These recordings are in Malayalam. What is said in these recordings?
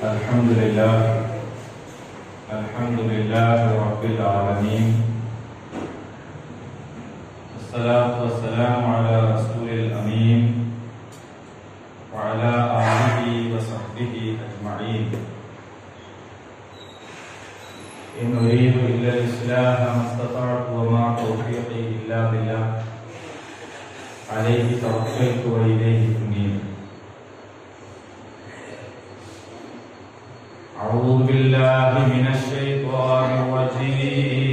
الحمد لله رب العالمين، والصلاة والسلام على رسول الأمين وعلى آله وصحبه أجمعين. إن أريد إلا الإصلاح ما استطعت وما توفيقي إلا بالله عليه توكلت وإليه أنيب. أعوذ بالله من الشيطان الرجيم.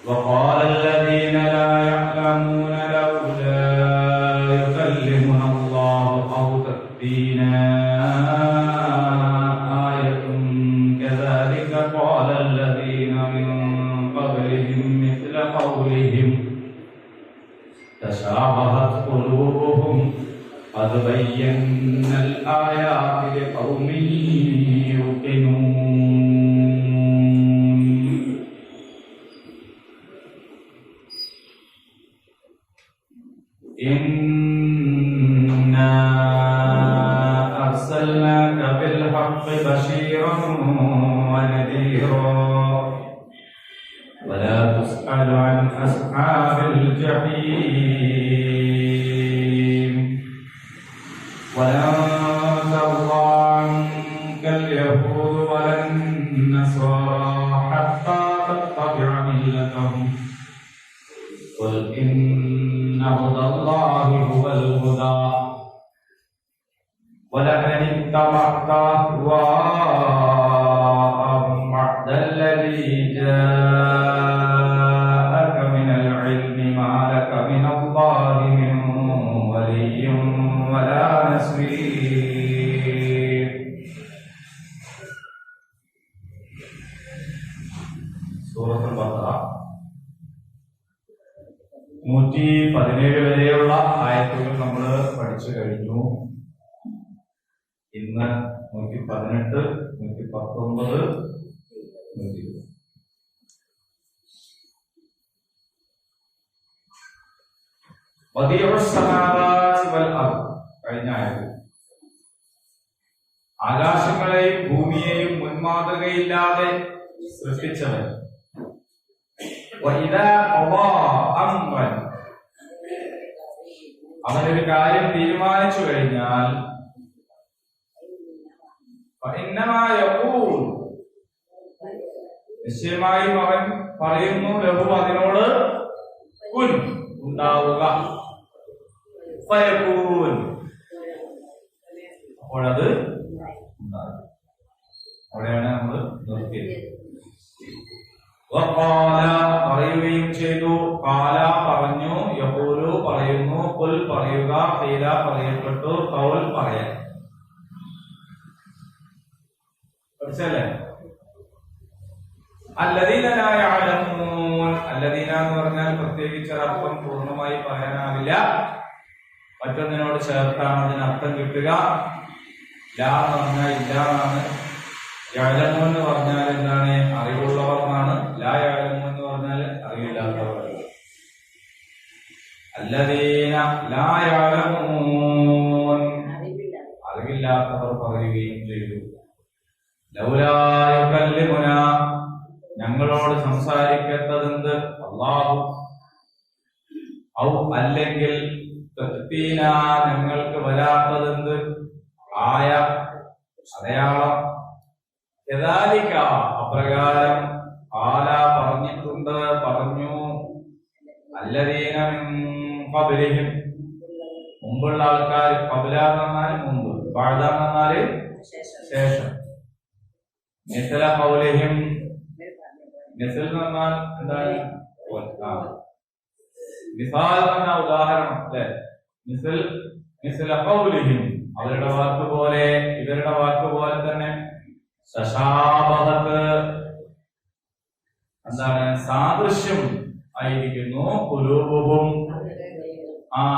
وقال الذين لا يعلمون لولا يكلمنا الله أو تأتينا آية كذلك قال الذين من قبلهم مثل قولهم تشابهت قلوبهم قد بينا الآيات لقوم يوقنون. إنا أرسلناك بالحق بشيرا ونذيرا ولا تسأل عن أصحاب الجحيم. ولن ترضى عنك اليهود ولا النصارى حتى تتبع ملتهم قل إن هدى الله هو الهدى ولئن اتبعت أهواءهم بعد الذي جاءك من العلم ما لك من الله من ولي ولا نصير. സൂറത്തുൽ ബഖറ 117 വരെയുള്ള ആയത്തുകൾ നമ്മൾ പഠിച്ചു കഴിഞ്ഞു. ഇന്ന് 118, 119, 120. കഴിഞ്ഞ ആയത് ആകാശങ്ങളെയും ഭൂമിയെയും മുൻമാതൃകയില്ലാതെ സൃഷ്ടിച്ചവൻ. അവനൊരു കാര്യം തീരുമാനിച്ചു കഴിഞ്ഞാൽ നിശ്ചയമായും അവൻ പറയുന്നു ലഹു അതിനോട് കുൻ ഉണ്ടാവുക, അപ്പോഴത് ഉണ്ടാകും. അവിടെയാണ് നമ്മൾ നിർത്തിയത്. പറയുകയും ചെയ്തു, കാല പറഞ്ഞു, യഖൂലു പറയുന്നു, ഖുൽ പറയുക, ഖീല പറയപ്പെട്ടു, ഖൗൽ പറയാൻ. പഠിച്ചല്ലേ? അല്ലദീന ലാ യഅലമൂൻ. അല്ലദീന എന്ന് പറഞ്ഞാൽ പ്രത്യേകിച്ച് അർത്ഥം പൂർണ്ണമായി പറയാനാവില്ല. മറ്റൊന്നിനോട് ചേർത്താണ് അതിന് അർത്ഥം കിട്ടുക. ലാ എന്ന് പറഞ്ഞാൽ ഇല്ല എന്നാണ്. യഅലമൂൻ എന്ന് പറഞ്ഞാൽ എന്താണ്? അറിവുള്ളവർ എന്നാണ്. ലാ യഅലമൂൻ എന്ന് പറഞ്ഞാൽ അറിവില്ലാത്തവർ. അല്ലദീന ലാ യഅലമൂൻ, അറിവില്ലാത്തവർ പറയുകയും ചെയ്തു. ലൗലാ യുകല്ലിമുനാ, ഞങ്ങളോട് സംസാരിക്കേണ്ടതെന്ത് അല്ലാഹു, ഔ അല്ലെങ്കിൽ തഅ്തീനാ, ഞങ്ങൾക്ക് വരാത്തതെന്ത് ആയ അടയാളം. കദാലിക, അപ്രകാരം ഖാല പറഞ്ഞിട്ടുണ്ട്, പറഞ്ഞു, അല്ലദീന മിൻ ഖബ്ലിഹിം, മുമ്പുള്ള ആൾക്കാർ. ഖബ്ല എന്നാൽ മുമ്പ്, ബഅദ എന്നാൽ ശേഷം. മിസ്ല ഖൗലിഹിം, മിസ്ൽ എന്നാൽ എന്താണ്? മിസാൽ എന്ന ഉദാഹരണം അല്ലെ? മിസ്ല ഖൗലിഹിം, അവരുടെ വാക്ക് പോലെ, ഇവരുടെ വാക്ക് പോലെ തന്നെ. തശാബഹത് എന്താണ്? സാദൃശ്യം ആയിരിക്കുന്നു. ഖുലൂബുഹും,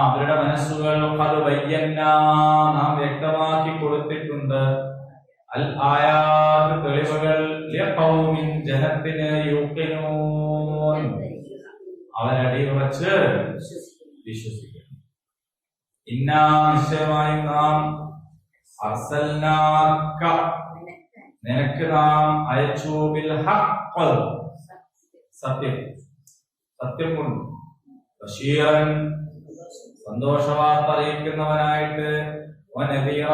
അവരുടെ മനസ്സുകൾ. ഖദ് ബയ്യന്നാ, നാം വ്യക്തമാക്കി കൊടുത്തിട്ടുണ്ട്. അൽ ആയാത്ത്, തെളിവുകൾ. ലിഖൗമിൻ, ജനത്തിന്. യൂഖിനൂൻ, അവരടിയുറച്ച് വിശ്വസിക്കണം. ഇന്നാ നിശ്ചയമായും നാം അർസൽനാക നിനക്ക് നാം അയച്ചു ബിൽ ഹഖ് സത്യം സത്യം കൊണ്ട് ബശീറൻ സന്തോഷവാർത്ത അറിയിക്കുന്നവനായിട്ട് വനദീറ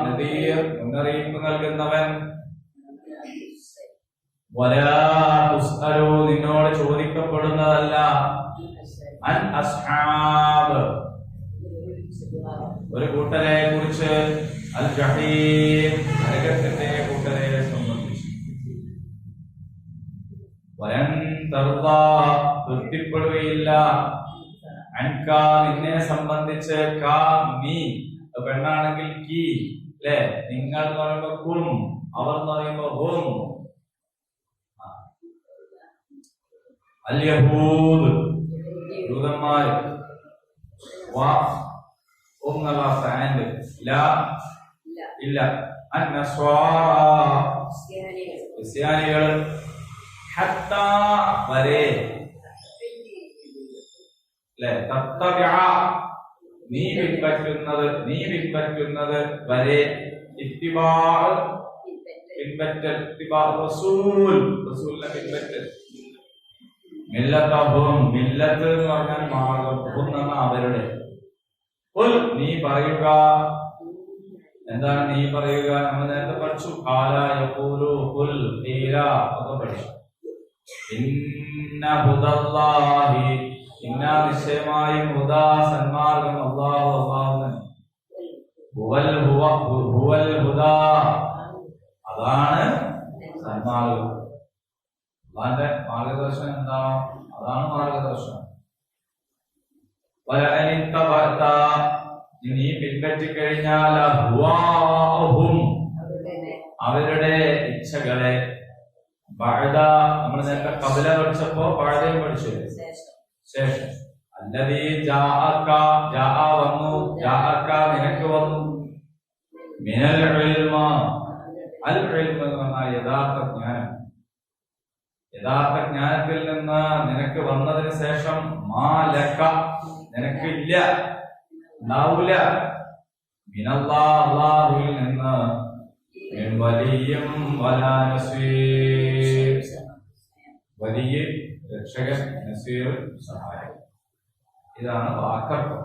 നദീർ മുന്നറിയിപ്പ് നൽകുന്നവൻ വലാ തുസ്അലു നിന്നോട് ചോദിക്കപ്പെടുന്നതല്ല അൻ അസ്ഹാബ് ഒരു കൂട്ടരെ കുറിച്ച് അൽ ജഹീം നരകത്തിന്റെ കൂട്ടരെ സംബന്ധിച്ച് വലൻ തർദാ തൃപ്തിപ്പെടുകയില്ല അൻക നിന്നെ സംബന്ധിച്ച് കാ നീ പെണ്ണാണെങ്കിൽ കീ അല്ലെ നിങ്ങൾ എന്ന് പറയുമ്പോ കും അവർ എന്ന് പറയുമ്പോ ഹും അൽ യഹൂദ് യൂദന്മാര് വാ എന്നുള്ള ഫാൻഡ് ലാ ഇല്ല അൻ നസ്വാറാ ക്രിസ്ത്യാനികൾ ഹത്താ വരെ അല്ലെ തത്തബിഅ നീ പിൻപറ്റുന്നത് വരെ ഇത്തിബാ പിൻപറ്റൽ ഇത്തിബാ റസൂലിനെ പിൻപറ്റൽ മില്ലത്തഹും മില്ലത്ത് എന്ന് പറഞ്ഞാൽ മാർഗം എന്ന അവരുടെ നീ പറയുക എന്താണ് നീ പറയുക നമ്മൾ നേരത്തെ പഠിച്ചു കാല യഖൂലു ഖുൽ ഖീല ഒക്കെ പഠിച്ചു ഇന്ന ഹുദല്ലാഹി ഇന്ന നിശ്ചയമായും ഹുദാ സന്മാർഗം അല്ലാഹുവിന് ഹുവൽ ഹുദാ അതാണ് സന്മാർഗം അല്ലാഹുവിന്റെ മാർഗദർശനം എന്താണ് അതാണ് മാർഗദർശനം നീ പിൻപറ്റി കഴിഞ്ഞാൽ അവരുടെ ഇച്ഛകളെ നമ്മൾ നേരത്തെ കബല പഠിച്ചപ്പോ പഴതയും പഠിച്ചു ശേഷം അല്ലതീ വന്നു നിനക്ക് വന്നു മിനൽ ഇൽമ അൽ ഇൽമ എന്ന് പറഞ്ഞാൽ യഥാർത്ഥ ജ്ഞാനം യഥാർത്ഥ ജ്ഞാനത്തിൽ നിന്ന് നിനക്ക് വന്നതിന് ശേഷം മാലക നിനക്ക് ഇല്ല ഉണ്ടാവൂല അല്ലാഹുവിൽ നിന്ന് വലിയും വലിയ രക്ഷകൻ നസീർ സഹായം ഇതാണ് വാക്കർത്ഥം.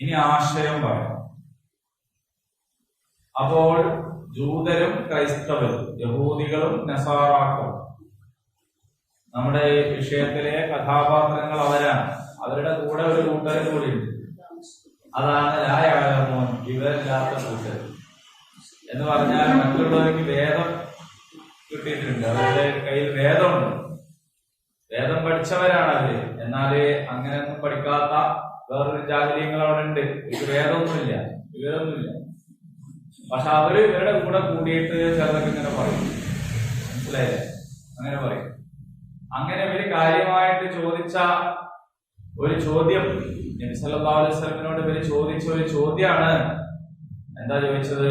ഇനി ആശയം പറയാം. അപ്പോൾ ജൂതരും ക്രൈസ്തവരും യഹൂദികളും നസാറാക്കളും നമ്മുടെ വിഷയത്തിലെ കഥാപാത്രങ്ങൾ അവരാണ്. അവരുടെ കൂടെ ഒരു കൂട്ടരും കൂടി ഉണ്ട്. അതാണ് ലായഅലമൂൻ വിവരമില്ലാത്ത കൂട്ടർ എന്ന് പറഞ്ഞാൽ മറ്റുള്ളവർക്ക് വേദം കിട്ടിയിട്ടുണ്ട്. അവരുടെ കയ്യിൽ വേദമുണ്ട്, വേദം പഠിച്ചവരാണ് അവര്. എന്നാല് അങ്ങനെയൊന്നും പഠിക്കാത്ത വേറൊരു ജാഗ്രതകൾ അവിടെ ഉണ്ട്. ഇത് വേദമൊന്നുമില്ല, വിവരമൊന്നുമില്ല. പക്ഷെ അവര് ഇവരുടെ കൂടെ കൂടിയിട്ട് ചിലതൊക്കെ ഇങ്ങനെ പറയും. മനസ്സിലായില്ലേ? അങ്ങനെ പറയും. അങ്ങനെ ഇവര് കാര്യമായിട്ട് ചോദിച്ച ഒരു ചോദ്യം നബി സല്ലല്ലാഹു അലൈഹി വസല്ലമിനോട് ഇവര് ചോദിച്ച ഒരു ചോദ്യമാണ്. എന്താ ചോദിച്ചത്?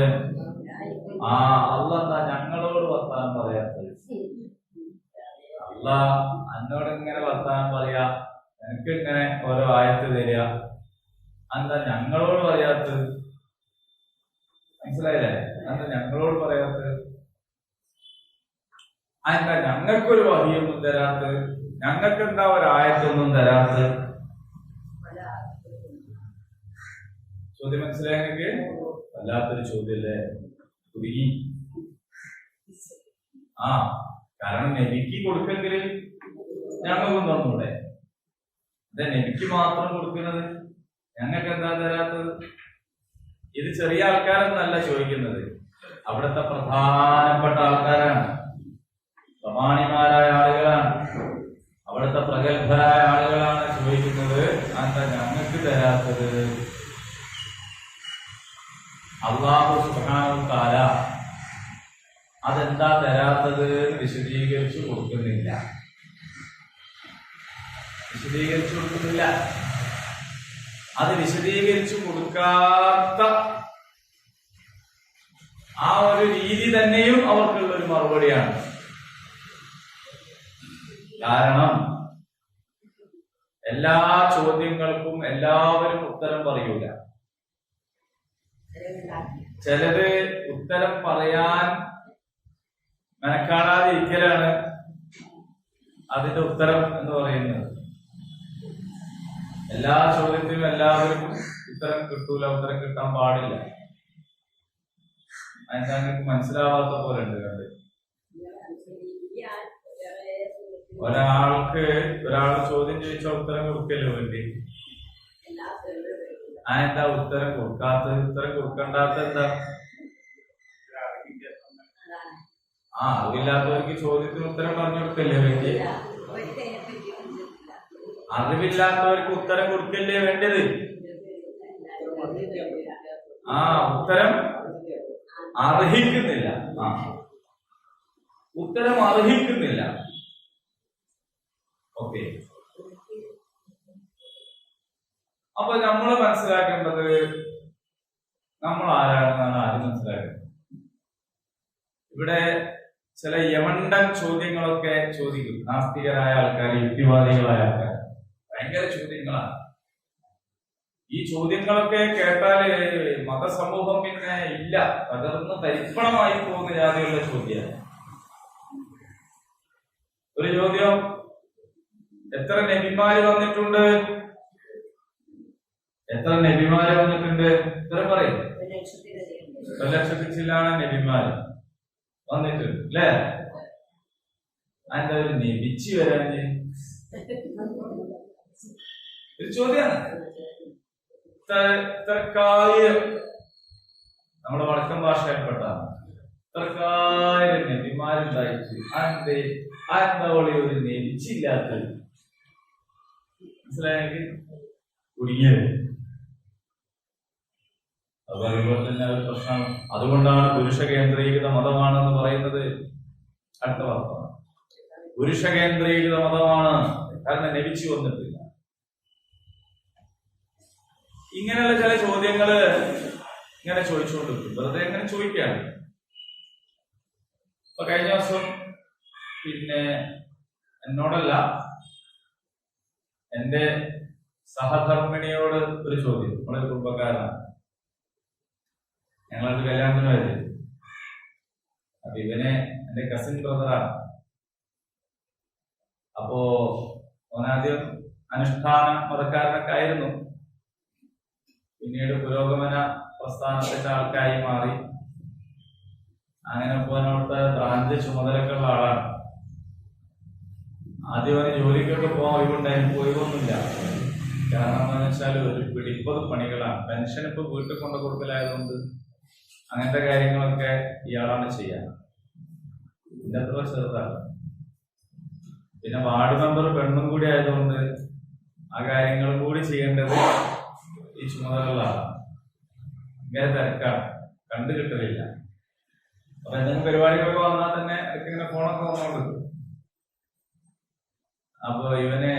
അല്ലാഹ് എന്താ ഞങ്ങളോട് വർത്താനം പറയാത്തത്? അല്ലാഹ് എന്നോട് ഇങ്ങനെ വർത്താനം പറയാ, എനിക്ക് ഇങ്ങനെ ഓരോ ആയത്ത് തരിക, എന്താ ഞങ്ങളോട് പറയാത്തത്? മനസ്സിലായില്ലേ? എന്താ ഞങ്ങളോട് പറയാത്തത്? എന്താ ഞങ്ങൾക്കൊരു വഹിയൊന്നും തരാത്തത്? ഞങ്ങൾക്ക് എന്താ ഒരു ആയത്തൊന്നും തരാത്തത്? ചോദ്യം മനസ്സിലായെങ്കിൽ വല്ലാത്തൊരു ചോദ്യല്ലേ? കുടുങ്ങി. കാരണം നബിക്ക് കൊടുക്കെങ്കിൽ ഞങ്ങൾക്കും തന്നൂടെ? നബിക്ക് മാത്രം കൊടുക്കുന്നത്, ഞങ്ങൾക്ക് എന്താ തരാത്തത്? ഇത് ചെറിയ ആൾക്കാരൊന്നല്ല ചോദിക്കുന്നത്, അവിടുത്തെ പ്രധാനപ്പെട്ട ആൾക്കാരാണ്, പ്രമാണിമാരായ ആളുകളാണ്, അവിടുത്തെ പ്രഗത്ഭരായ ആളുകളാണ് ചോദിക്കുന്നത്. എന്താ ഞങ്ങൾക്ക് തരാത്തത്? അല്ലാഹു സുബ്ഹാനഹു വ തആല അതെന്താ തരാത്തത് വിശദീകരിച്ചു കൊടുക്കുന്നില്ല. അത് വിശദീകരിച്ചു കൊടുക്കാത്ത ആ ഒരു രീതി തന്നെയും അവർക്കുള്ള ഒരു മറുപടിയാണ്. കാരണം എല്ലാ ചോദ്യങ്ങൾക്കും എല്ലാവരും ഉത്തരം പറയൂല. ചിലര് ഉത്തരം പറയാൻ മെനക്കാടാതെ ഇരിക്കലാണ് അതിന്റെ ഉത്തരം എന്ന് പറയുന്നത്. എല്ലാ ചോദ്യത്തിനും എല്ലാവർക്കും ഉത്തരം കിട്ടൂല, ഉത്തരം കിട്ടാൻ പാടില്ല. അതെന്താ നിങ്ങൾക്ക് മനസ്സിലാവാത്ത പോലെ ഉണ്ട് കണ്ട്. ഒരാൾ ചോദ്യം ചോദിച്ചാൽ ഉത്തരം കൊടുക്കല്ലോ വേണ്ടി. അതെന്താ ഉത്തരം കൊടുക്കാത്തത്? ഉത്തരം കൊടുക്കണ്ടാത്ത എന്താ? അറിവില്ലാത്തവർക്ക് ചോദ്യത്തിന് ഉത്തരം പറഞ്ഞു കൊടുക്കല്ലേ വേണ്ടി? അറിവില്ലാത്തവർക്ക് ഉത്തരം കൊടുക്കല്ലേ വേണ്ടത്? ഉത്തരം അർഹിക്കുന്നില്ല. ഉത്തരം അർഹിക്കുന്നില്ല. ഓക്കെ. അപ്പൊ നമ്മൾ മനസ്സിലാക്കേണ്ടത് നമ്മൾ ആരാണെന്നാണ് ആദ്യം മനസ്സിലാക്കേണ്ടത്. ഇവിടെ ചില യമണ്ടൻ ചോദ്യങ്ങളൊക്കെ ചോദിക്കും നാസ്തികരായ ആൾക്കാർ, യുക്തിവാദികളായ ആൾക്കാർ. ഭയങ്കര ചോദ്യങ്ങളാണ്. ഈ ചോദ്യങ്ങളൊക്കെ കേട്ടാല് മതസമൂഹം പിന്നെ ഇല്ല, തകർന്ന് തരിപ്പണമായി പോകുന്ന ജാതിയുള്ള ചോദ്യമാണ്. ഒരു ചോദ്യം, എത്ര നബിമാര് വന്നിട്ടുണ്ട്? എത്ര നബിമാര് വന്നിട്ടുണ്ട്? എത്ര പറയും? 1,00,000 ചില്ലാണ് നബിമാര് വന്നിട്ടുണ്ട് അല്ലേ? അതിന്റെ ഒരു നബിച്ച് വരാന് ഒരു ചോദ്യമാണ്. ഇത്രക്കായിരം, നമ്മുടെ വടക്കൻ ഭാഷയിൽപ്പെട്ടാണ്, ഇത്രക്കായിരം നബിമാരുണ്ടായിട്ട് അതെന്താ ഒരു നബിച്ചില്ലാത്തത്? മനസ്സിലായെങ്കിൽ കുടുങ്ങിയത്. അത് പറയുമ്പോൾ തന്നെ ഒരു പ്രശ്നം. അതുകൊണ്ടാണ് പുരുഷ കേന്ദ്രീകൃത മതമാണെന്ന് പറയുന്നത്. അടുത്ത വാർത്തമാണ്, പുരുഷ കേന്ദ്രീകൃത മതമാണ്, കാരണം നബിച്ചു വന്നിട്ടില്ല. ഇങ്ങനെയുള്ള ചില ചോദ്യങ്ങള് ഇങ്ങനെ ചോദിച്ചുകൊണ്ടിരിക്കും, വെറുതെ എങ്ങനെ ചോദിക്കാണ്. ഇപ്പൊ കഴിഞ്ഞ ദിവസം പിന്നെ എന്നോടല്ല, എന്റെ സഹധർമ്മിണിയോട് ഒരു ചോദ്യം. നമ്മുടെ കുടുംബക്കാരാണ്, ഞങ്ങളൊരു കല്യാണത്തിന് വരും. അപ്പൊ ഇവന് എന്റെ കസിൻ ബ്രദറാണ്. അപ്പോ ഓനാദ്യം അനുഷ്ഠാന മതക്കാരനൊക്കെ ആയിരുന്നു, പിന്നീട് പുരോഗമന പ്രസ്ഥാനത്തിന്റെ ആൾക്കായി മാറി. അങ്ങനെ പോകാനോട്ട് ബ്രാഞ്ച് ചുമതലക്കുള്ള ആളാണ്. ആദ്യം അവന് ജോലിക്കൊക്കെ പോകാൻ ഒഴിവുണ്ടായിരുന്നു, ഒഴിവൊന്നുമില്ല. കാരണം എന്താണെന്ന് വെച്ചാൽ ഒരു പിടിപ്പത് പണികളാണ്. പെൻഷൻ ഇപ്പൊ വീട്ടിൽ കൊണ്ടു കൊടുക്കലായതുകൊണ്ട് അങ്ങനത്തെ കാര്യങ്ങളൊക്കെ ഇയാളാണ് ചെയ്യാൻ. ഇതിന്റെ അത്ര ചെറുതാണ്. പിന്നെ വാർഡ് മെമ്പർ പെണ്ണും കൂടി ആയതുകൊണ്ട് ആ കാര്യങ്ങളും കൂടി ചെയ്യേണ്ടത് ഈ ചുമതലയുള്ള ആളാണ്. ഇങ്ങനെ തിരക്കാണ്, കണ്ടു കിട്ടലില്ല. അപ്പൊ എന്തെങ്കിലും പരിപാടികളൊക്കെ വന്നാൽ തന്നെ ഇങ്ങനെ ഫോണൊക്കെ വന്നോണ്ട്. അപ്പൊ ഇവനെ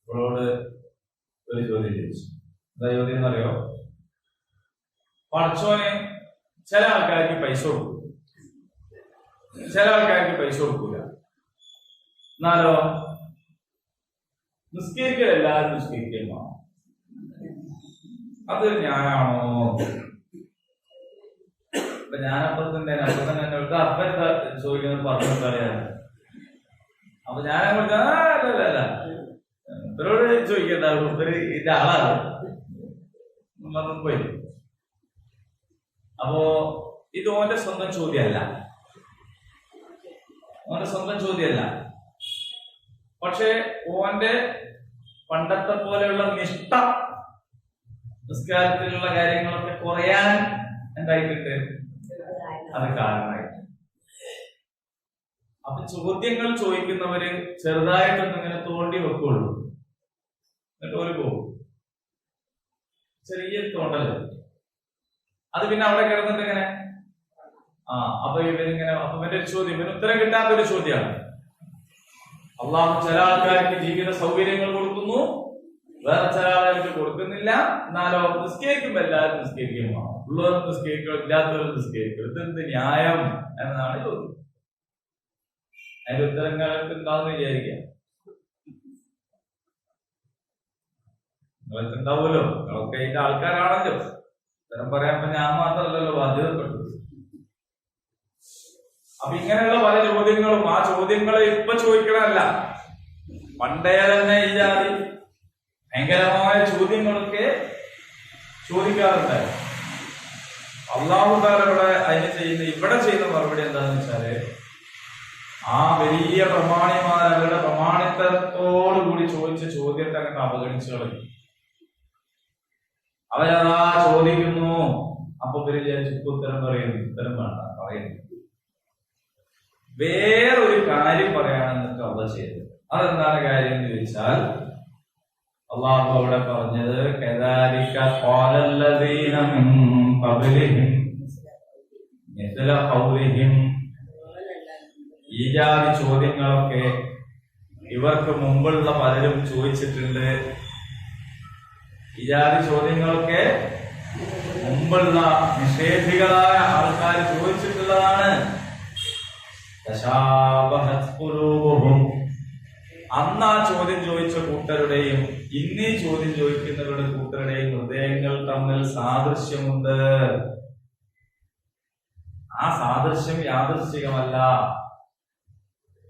ഇവളോട് ഒരു ചോദ്യം ചോദിച്ചു. എന്താ ചോദ്യം എന്നറിയോ? പടച്ചോന് ചില ആൾക്കാർക്ക് പൈസ കൊടുക്കും, ചില ആൾക്കാർക്ക് പൈസ കൊടുക്കൂല. എന്നാലോ നിസ്കരിക്കൽ എല്ലാവരും നിസ്കരിക്കലുമോ? അത് ഞാനാണോ? അപ്പൊ ഞാനപ്പുറത്തന്നെ അപ്പൻ ചോദിക്കുന്നത് പറഞ്ഞു കളിയാണ്. അപ്പൊ ഞാനങ്ങോട്ട് അല്ല ഇവരോട് ചോദിക്കണ്ട, ഇവര് ഇതിന്റെ ആളാണ് പോയി. അപ്പോ ഇത് ഓന്റെ സ്വന്തം ചോദ്യമല്ല, ഓന്റെ സ്വന്തം ചോദ്യമല്ല. പക്ഷെ ഓന്റെ പണ്ടത്തെ പോലെയുള്ള നിഷ്ഠ, നിസ്കാരത്തിലുള്ള കാര്യങ്ങളൊക്കെ കുറയാൻ എന്തായിട്ടുണ്ട്, അത് കാരണമായി. അപ്പൊ ചോദ്യങ്ങൾ ചോദിക്കുന്നവര് ചെറുതായിട്ടൊന്നും ഇങ്ങനെ തോണ്ടി വെക്കുള്ളൂ, എന്നിട്ട് ഒരു പോകും. ചെറിയ തോണ്ടല്, അത് പിന്നെ അവിടെ കിടന്നിട്ട് ഇങ്ങനെ അപ്പൊ ഇവരിങ്ങനെ, അപ്പൊ ഇവന്റെ ഒരു ചോദ്യം, ഇവന് ഉത്തരം കിട്ടാത്തൊരു ചോദ്യമാണ്. അള്ളാഹു ചില ആൾക്കാർക്ക് ജീവിത സൗകര്യങ്ങൾ കൊടുക്കുന്നു, വേറെ ചില ആളുകൾക്ക് കൊടുക്കുന്നില്ല. എന്നാലോ നിസ്കരിക്കുമ്പോ എല്ലാവരും നിസ്കരിക്കുമോ? ഉള്ളവർ നിസ്കരിക്കും, ഇല്ലാത്തവർ നിസ്കരിക്കും. ഇതെന്ത് ന്യായം എന്നതാണ് ചോദ്യം. അതിന്റെ ഉത്തരങ്ങൾക്ക് എന്താണെന്ന് വിചാരിക്കാം. നിങ്ങൾക്ക് ഉണ്ടാവുമല്ലോ, നിങ്ങളൊക്കെ അതിന്റെ ആൾക്കാരാണല്ലോ. ഉത്തരം പറയാൻ ഞാൻ മാത്രമല്ലല്ലോ ബാധ്യതപ്പെട്ടു. അപ്പൊ ഇങ്ങനെയുള്ള പല ചോദ്യങ്ങളും, ആ ചോദ്യങ്ങളെ ഇപ്പൊ ചോദിക്കണമല്ല, പണ്ടേ തന്നെ ഈ ജാതി ഭയങ്കരമായ ചോദ്യങ്ങളൊക്കെ ചോദിക്കാറുണ്ടായിരുന്നു. അള്ളാഹു തആല ഇവിടെ ചെയ്യുന്ന മറുപടി എന്താണെന്ന് വെച്ചാല്, ആ വലിയ പ്രമാണിമാർ അവരുടെ പ്രമാണിത്തത്തോടു കൂടി ചോദിച്ച ചോദ്യത്തെ അങ്ങനെ അവഗണിച്ചു കളഞ്ഞു. അവരതാ ചോദിക്കുന്നു, അപ്പൊ ഉത്തരം പറയുന്നു. ഉത്തരം വേണ്ട, പറയുന്നു. വേറൊരു കാര്യം പറയാനെന്നൊക്കെ അള്ളാഹ് ചെയ്തത്. അതെന്താണ് കാര്യം എന്ന് ചോദിച്ചാൽ, അള്ളാഹു അവിടെ പറഞ്ഞത്, കദാലിക ഖാലല്ലദീന മിൻ ഖബ്ലിഹിം മിസ്ല ഖൗലിഹിം, ഈ ജാതി ചോദ്യങ്ങളൊക്കെ ഇവർക്ക് മുമ്പുള്ള പലരും ചോദിച്ചിട്ടുണ്ട്. ഈ ജാതി ചോദ്യങ്ങളൊക്കെ മുമ്പുള്ള നിഷേധികളായ ആൾക്കാർ ചോദിച്ചിട്ടുള്ളതാണ്. തശാബഹത് ഖുലൂബുഹും, അന്ന് ആ ചോദ്യം ചോദിച്ച കൂട്ടരുടെയും ഇന്നീ ചോദ്യം ചോദിക്കുന്നവരുടെ കൂട്ടരുടെയും ഹൃദയങ്ങൾ തമ്മിൽ സാദൃശ്യമുണ്ട്. ആ സാദൃശ്യം യാദൃശ്ചികമല്ല.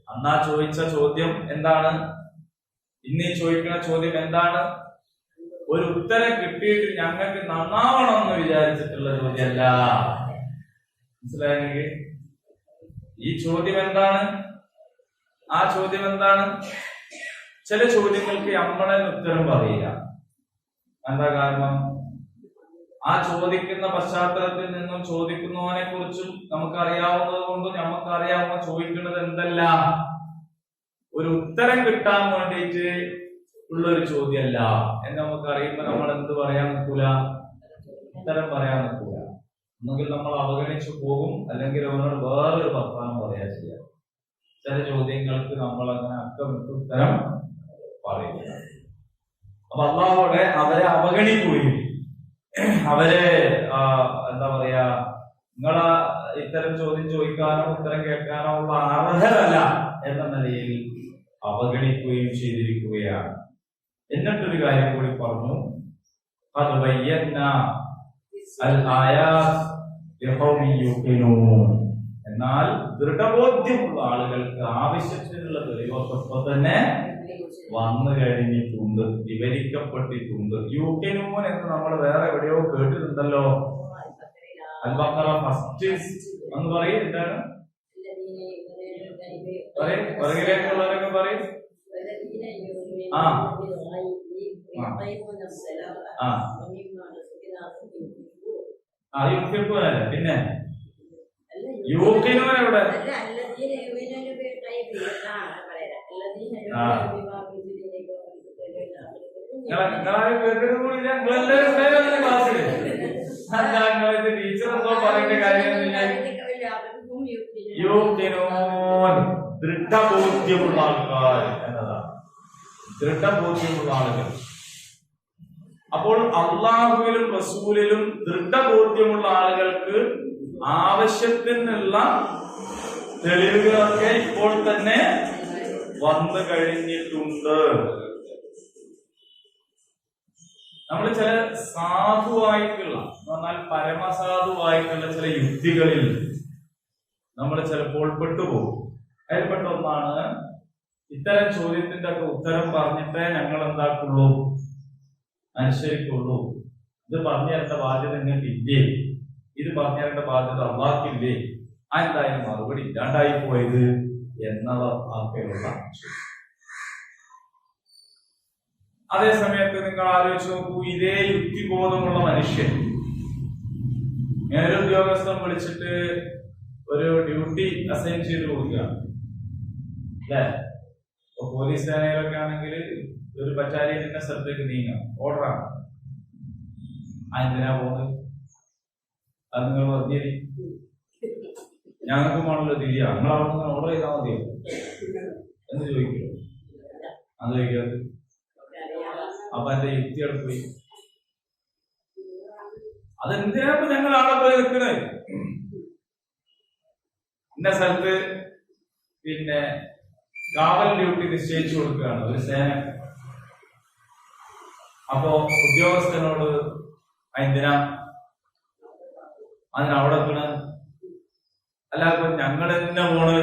അന്നാ ചോദിച്ച ചോദ്യം എന്താണ്, ഇന്നീ ചോദിക്കുന്ന ചോദ്യം എന്താണ്? ഒരു ഉത്തരം കിട്ടിയിട്ട് ഞങ്ങൾക്ക് നന്നാവണം എന്ന് വിചാരിച്ചിട്ടുള്ള ചോദ്യമല്ല. മനസ്സിലായെങ്കിൽ ഈ ചോദ്യം എന്താണ്? ആ ചോദ്യം എന്താണ്? ചില ചോദ്യങ്ങൾക്ക് നമ്മളെ ഉത്തരം പറയില്ല. എന്താ കാരണം? ആ ചോദിക്കുന്ന പശ്ചാത്തലത്തിൽ നിന്നും ചോദിക്കുന്നവനെ കുറിച്ചും നമുക്ക് അറിയാവുന്നത് കൊണ്ടും നമുക്ക് അറിയാവുന്ന ചോദിക്കുന്നത് എന്തല്ല, ഒരു ഉത്തരം കിട്ടാൻ വേണ്ടിയിട്ട് ഉള്ളൊരു ചോദ്യമല്ല എന്ന് നമുക്ക് അറിയുമ്പോ നമ്മൾ എന്ത് പറയാൻ നിൽക്കൂല? ഉത്തരം പറയാൻ നിൽക്കൂല. ഒന്നുകിൽ നമ്മൾ അവഗണിച്ചു പോകും, അല്ലെങ്കിൽ അവനോട് വേറൊരു വർത്തമാനം പറയാ ചെയ്യാം. ചില ചോദ്യങ്ങൾക്ക് നമ്മൾ അങ്ങനെ അക്കമിട്ട് ഉത്തരം പറയില്ല. അപ്പൊ അള്ളാഹുവിടെ അവരെ അവഗണിക്കുകയും അവരെ എന്താ പറയാ, നിങ്ങളെ ഇത്തരം ചോദ്യം ചോദിക്കാനോ ഉത്തരം കേൾക്കാനോ ഉള്ള അർഹരല്ല എന്ന നിലയിൽ അവഗണിക്കുകയും ചെയ്തിരിക്കുകയാണ്. എന്നിട്ടൊരു കാര്യം കൂടി പറഞ്ഞു, ഖദ് ബയ്യന്ന അൽ ആയാത് ലിഖൗമി യുഖിനൂൻ, എന്നാൽ ദൃഢബോധ്യമുള്ള ആളുകൾക്ക് ആവശ്യത്തിനുള്ള തെളിവൊക്കെ തന്നെ വന്നു കഴിഞ്ഞിട്ടുണ്ട്, വിവരിക്കപ്പെട്ടിട്ടുണ്ട്. യുഖിനൂൻ എന്ന് നമ്മൾ വേറെ എവിടെയോ കേട്ടിട്ടുണ്ടല്ലോ. അൽ ബഖറ ഫസ്റ്റ് എന്ന് പറയും. എന്താണ് പറയിലേക്കുള്ളവരൊക്കെ പറയും? യുക്കിനൂനല്ല, പിന്നെ യുക്കിനൂൻ എവിടെ? നിങ്ങളാരും കേട്ടിട്ട് കൂടിയില്ല. നിങ്ങളെല്ലാവരും ക്ലാസ്സിൽ ടീച്ചർ എന്തോ പറയേണ്ട കാര്യമൊന്നുമില്ല. യുക്കിനൂൻ ദൃഢബോധ്യമുള്ള ആൾക്കാർ എന്നതാണ്. ദൃഢബോധ്യമുള്ള ആളുകൾ. അപ്പോൾ അള്ളാഹുവിലും റസൂലിലും ദൃഢബോധ്യമുള്ള ആളുകൾക്ക് ആവശ്യത്തിനുള്ള തെളിവുകളൊക്കെ ഇപ്പോൾ തന്നെ വന്നു കഴിഞ്ഞിട്ടുണ്ട്. നമ്മൾ ചില സാധുവായിട്ടുള്ള, എന്ന് പറഞ്ഞാൽ പരമസാധുവായിട്ടുള്ള ചില യുക്തികളിൽ നമ്മൾ ചിലപ്പോൾ പെട്ടുപോകും. അതിൽപ്പെട്ട ഒന്നാണ്, ഇത്തരം ചോദ്യത്തിന്റെ ഒക്കെ ഉത്തരം പറഞ്ഞിട്ടേ ഞങ്ങൾ എന്താക്കുള്ളൂ, അനുസരിക്കുള്ളൂ. ഇത് പറഞ്ഞു തരേണ്ട ബാധ്യത നിങ്ങൾക്ക് ഇല്ലേ, ഇത് പറഞ്ഞു തരേണ്ട ബാധ്യത അള്ളാഹ്ക്കില്ലേ, എന്തായാലും മറുപടി ഇല്ലാണ്ടായി പോയത് എന്നതൊക്കെയുള്ള. അതേ സമയത്ത് നിങ്ങൾ ആലോചിച്ച് നോക്കൂ, ഇതേ യുക്തിബോധമുള്ള മനുഷ്യൻ മേലുദ്യോഗസ്ഥൻ വിളിച്ചിട്ട് ഒരു ഡ്യൂട്ടി അസൈൻ ചെയ്ത് കൊടുക്കുക അല്ലെ. ഇപ്പൊ പോലീസ് സേനയിലൊക്കെ ആണെങ്കിൽ ഒരു ബറ്റാലിയൻ ഇന്ന സ്ഥലത്തേക്ക് നീങ്ങാം, ഓർഡറാണ്. എന്തിനാ പോകുന്നത്? അത് നിങ്ങൾ പറഞ്ഞി ഞങ്ങൾക്കും ആണല്ലോ തിരിയാ, നിങ്ങൾ അവിടെ നിന്ന് ഓർഡർ ചെയ്താൽ മതിയോ എന്ന് ചോദിക്കുമോ? അത് ചോദിക്കാറ്. അപ്പൊ എന്റെ യുക്തി അവിടെ പോയി. അതെന്തിനാ ഇപ്പൊ ഞങ്ങൾ അവിടെ പോയി നിൽക്കണേ? ഇന്ന സ്ഥലത്ത് പിന്നെ കാവൽ ഡ്യൂട്ടി നിശ്ചയിച്ചു കൊടുക്കുകയാണ് ഒരു സേന. അപ്പോ ഉദ്യോഗസ്ഥനോട് എന്തിനാ അതിനവിടെ എത്തണ്, അല്ല ഇപ്പൊ ഞങ്ങൾ തന്നെ പോണ്,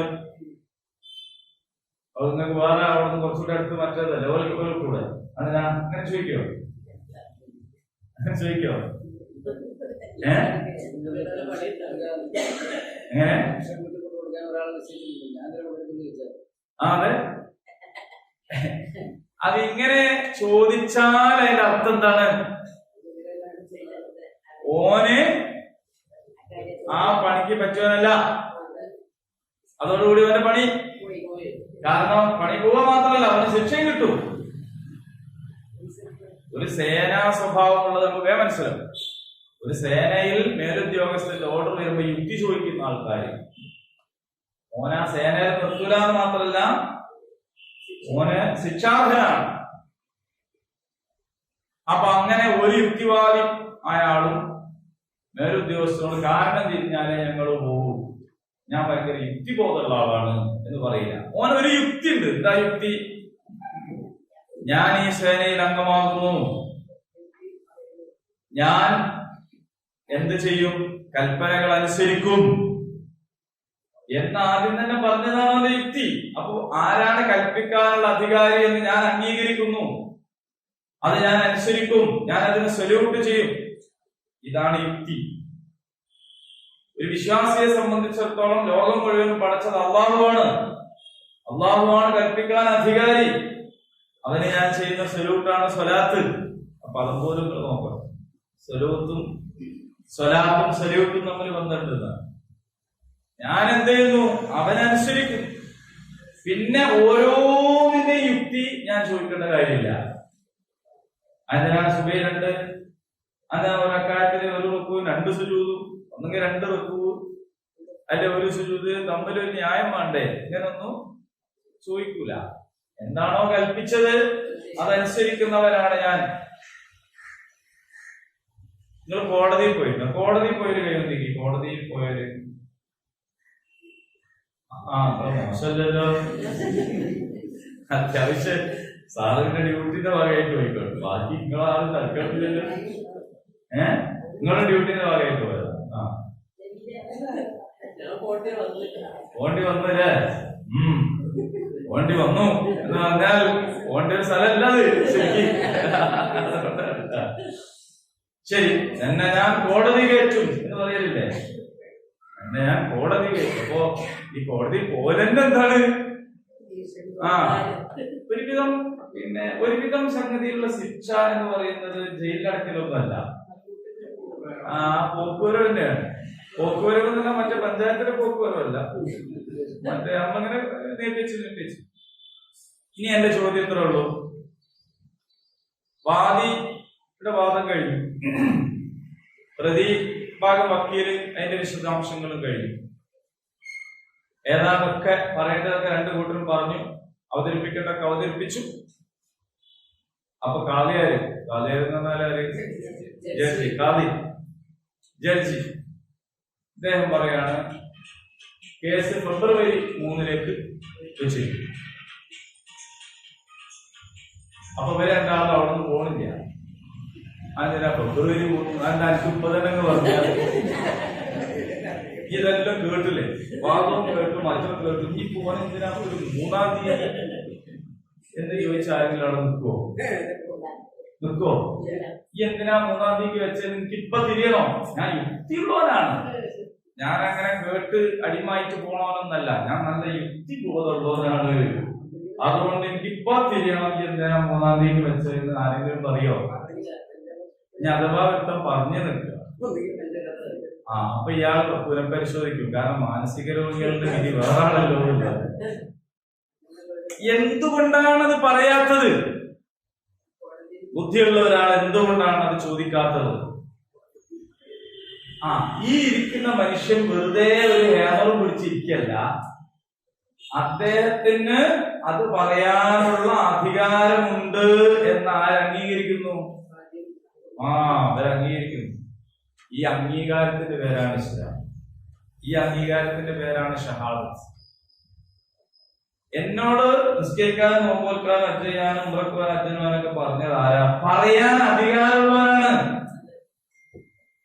അത് നിങ്ങൾക്ക് വേറെ അവിടെ നിന്ന് കുറച്ചുകൂടെ അടുത്ത് മറ്റേതല്ലേ കൂടെ, അതിനാ അങ്ങനെ ചോദിക്കോ? അങ്ങനെ ചോദിക്കോ? എങ്ങനെ? അതെ, അതിങ്ങനെ ചോദിച്ചാൽ അതിന്റെ അർത്ഥം എന്താണ്? ഓന് ആ പണിക്ക് പറ്റുവാനല്ല, അതോടുകൂടി അവന്റെ പണി, കാരണം പണി പോവാൻ മാത്രമല്ല അവന് ശിക്ഷയും കിട്ടും. ഒരു സേനാ സ്വഭാവമുള്ളത് നമുക്ക് മനസ്സിലാവും. ഒരു സേനയിൽ മേലുദ്യോഗസ്ഥന്റെ ഓർഡർ വരുമ്പോ യുക്തി ചോദിക്കുന്ന ആൾക്കാർ ഓന സേനയിൽ നിർത്തൂല എന്ന് മാത്രമല്ല ഓന് ശിക്ഷാർഹനാണ്. അപ്പൊ അങ്ങനെ ഒരു യുക്തിവാദി ആയാളും മേലുദ്യോഗസ്ഥനോട് കാരണം തിരിഞ്ഞാലേ ഞങ്ങൾ പോകും, ഞാൻ ഭയങ്കര യുക്തിബോധമുള്ള ആളാണ് എന്ന് പറയില്ല. ഓനൊരു യുക്തി ഉണ്ട്. എന്താ യുക്തി? ഞാൻ ഈ സേനയിൽ അംഗമാകുന്നു, ഞാൻ എന്ത് ചെയ്യും? കൽപ്പനകൾ അനുസരിക്കും എന്ന് ആദ്യം തന്നെ പറഞ്ഞതാണ് അവന്റെ യുക്തി. അപ്പൊ ആരാണ് കൽപ്പിക്കാനുള്ള അധികാരി എന്ന് ഞാൻ അംഗീകരിക്കുന്നു, അത് ഞാൻ അനുസരിക്കും, ഞാൻ അതിന് സല്യൂട്ട് ചെയ്യും. ഇതാണ് യുക്തി. ഒരു വിശ്വാസിയെ സംബന്ധിച്ചിടത്തോളം ലോകം മുഴുവൻ പടച്ചത് അള്ളാഹുവാണ്. അള്ളാഹുവാണ് കൽപ്പിക്കാൻ അധികാരി. അതിന് ഞാൻ ചെയ്യുന്ന സല്യൂട്ടാണ് സ്വലാത്ത്. അപ്പൊ അതുപോലും നോക്കണം, സലൂത്തും സ്വലാത്തും സല്യൂട്ടും തമ്മിൽ വന്നിട്ടുണ്ട്. ഞാൻ എന്ത് ചെയ്യുന്നു? അവനനുസരിക്കും. പിന്നെ ഓരോന്നിന്റെ യുക്തി ഞാൻ ചോദിക്കേണ്ട കാര്യമില്ല. അതിനാണ് സുബൈ 2, അതാ ഒരക്കാര്യത്തിന് ഒരു റുക്കുവും 2 സുജൂദും, ഒന്നെങ്കിൽ 2 റുക്കുവും അല്ലെ ഒരു സുജൂദ്, തമ്മിലൊരു ന്യായം വേണ്ടേ? ഇങ്ങനൊന്നും ചോദിക്കൂല. എന്താണോ കൽപ്പിച്ചത് അതനുസരിക്കുന്നവരാണ് ഞാൻ. നിങ്ങൾ കോടതിയിൽ പോയിട്ടോ? കോടതിയിൽ പോയൊരു കഴിയുന്നെങ്കിൽ കോടതിയിൽ പോയൊരു മോശമല്ലല്ലോ. അത്യാവശ്യം സാറിന്റെ ഡ്യൂട്ടിന്റെ ഭാഗമായിട്ട് പോയിക്കോട്ടെ, ബാക്കി നിങ്ങളാരും തർക്കമില്ലല്ലോ. നിങ്ങളുടെ ഡ്യൂട്ടിന്റെ ഭാഗമായിട്ട് പോയതാ. പോണ്ടി വന്നല്ലേ? പോണ്ടി വന്നു എന്ന് പറഞ്ഞാൽ പോണ്ടി ഒരു സ്ഥലമല്ല അത് ശരിക്കും. ശരി, എന്നെ ഞാൻ കോടതി കയറ്റും എന്ന് പറയലില്ലേ? എന്നെ ഞാൻ കോടതി കയറ്റും. അപ്പോ ഈ കോടതി പോലെന്നെ എന്താണ്? ഒരുവിധം സംഗതിയുള്ള ശിക്ഷ എന്ന് പറയുന്നത് ജയിലിലടക്കലൊന്നുമല്ല, പോക്കുവരവ് തന്നെയാണ്. പോക്കുവരവ് എന്ന് പറഞ്ഞാൽ മറ്റേ പഞ്ചായത്തിലെ പോക്കുവരവല്ല, മറ്റേ നമ്മങ്ങനെ നീട്ടിച്ച്. ഇനി എന്റെ ചോദ്യം ഇത്രേ ഉള്ളൂ. വാദിയുടെ വാദം കഴിഞ്ഞു, പ്രതി ഭാഗം വക്കീല് അതിന്റെ വിശദാംശങ്ങളും കഴിഞ്ഞു, ഏതാണ്ടൊക്കെ പറയേണ്ടതൊക്കെ 2 കൂട്ടരും പറഞ്ഞു, അവതരിപ്പിക്കേണ്ടതൊക്കെ അവതരിപ്പിച്ചു. അപ്പൊ കാളിയാര് എന്ന് പറഞ്ഞാൽ ജഡ്ജി അദ്ദേഹം പറയാണ് കേസ് ഫെബ്രുവരി 3 വെച്ചിരിക്കും. അപ്പൊ ഇവരെ രണ്ടാളും അവിടെ നിന്ന് പോണില്ല. അതിനാ ഫെബ്രുവരി 3 അതിന്റെ ഉപതനങ്ങൾ പറഞ്ഞാൽ ഇതെല്ലാം കേട്ടില്ലേ? വാദവും കേട്ടു, മറ്റൊക്കെ കേട്ടു. ഈ പോകാൻ എന്തിനാ ഒരു 3-ാം തീയതി എന്ന് ചോദിച്ചാൽ ആരെങ്കിലും അവിടെ നിൽക്കുവോ? ഈ എന്തിനാ 3-ാം തീയതിക്ക് വെച്ചത്? എനിക്ക് ഇപ്പൊ തിരിയണോ? ഞാൻ യുക്തിയുള്ളവനാണ്. ഞാൻ അങ്ങനെ കേട്ട് അടിമായിട്ട് പോണവനൊന്നല്ല, ഞാൻ നല്ല യുക്തി ബോധമുള്ളവനാണ്. അതുകൊണ്ട് എനിക്ക് ഇപ്പൊ തിരിയണമെങ്കിൽ എന്തിനാ 3-ാം തീയതിക്ക് വെച്ചതെന്ന് ആരെങ്കിലും പറയോ? ഞാൻ അഥവാ വ്യക്തം പറഞ്ഞു നിൽക്കുക. അപ്പൊ ഇയാൾ പുനഃപരിശോധിക്കും. കാരണം മാനസിക രോഗികളുടെ വിധി വേറെ ആളല്ലോ. എന്തുകൊണ്ടാണത് പറയാത്തത്? ബുദ്ധിയുള്ള ഒരാൾ എന്തുകൊണ്ടാണ് അത് ചോദിക്കാത്തത്? ഈ ഇരിക്കുന്ന മനുഷ്യൻ വെറുതെ ഒരു ഹേമറും പിടിച്ചിരിക്കല്ല, അദ്ദേഹത്തിന് അത് പറയാനുള്ള അധികാരമുണ്ട് എന്ന് ആരംഗീകരിക്കുന്നു? അവരംഗീകരിക്കുന്നു. ഈ അംഗീകാരത്തിന്റെ പേരാണ് ഇസ്ലാം. ഈ അംഗീകാരത്തിന്റെ പേരാണ് ഷഹാദത്ത്. എന്നോട് നിസ്കരിക്കാനും നോമ്പോൽക്കാനും ഹജ്ജ് ചെയ്യാനും ഉംറക്ക് പോകാനും ഹജ്ജിന് പോകാനൊക്കെ പറഞ്ഞത് ആരാ? പറയാൻ അധികാരമുള്ളവനാണ്.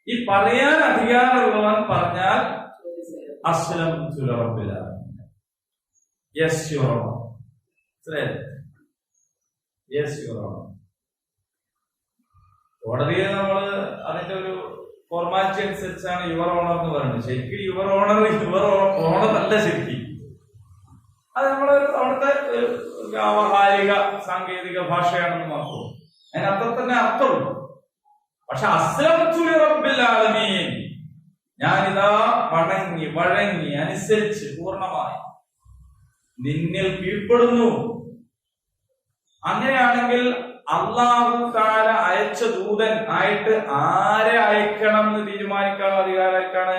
ഈ പറയാൻ അധികാരമുള്ളവൻ പറഞ്ഞാൽ അസ്ലം തുലറബില്ല, yes your honour, yes your honour. കോടതിയിൽ നമ്മള് അതിന്റെ ഒരു ഫോർമാലിറ്റി അനുസരിച്ചാണ് യുവർ ഓണർ എന്ന് പറയുന്നത്. ശരിക്കും യുവർ ഓണർ അല്ല ശരിക്കും. അത് നമ്മുടെ അവിടുത്തെ വ്യാവഹാരിക സാങ്കേതിക ഭാഷയാണെന്ന് മാത്രം. അതിന് അത്ര തന്നെ അർത്ഥമുള്ളൂ. പക്ഷെ അസ്ലംതു ലിറബ്ബിൽ ആലമീൻ, ഞാനിതാ വഴങ്ങി അനുസരിച്ച് പൂർണ്ണമായി നിന്നിൽ കീഴ്പ്പെടുന്നു. അങ്ങനെയാണെങ്കിൽ അല്ലാഹു തആല അയച്ച ദൂതൻ ആയിട്ട് ആരെ അയക്കണം എന്ന് തീരുമാനിക്കാനുള്ള അധികാരക്കാണ്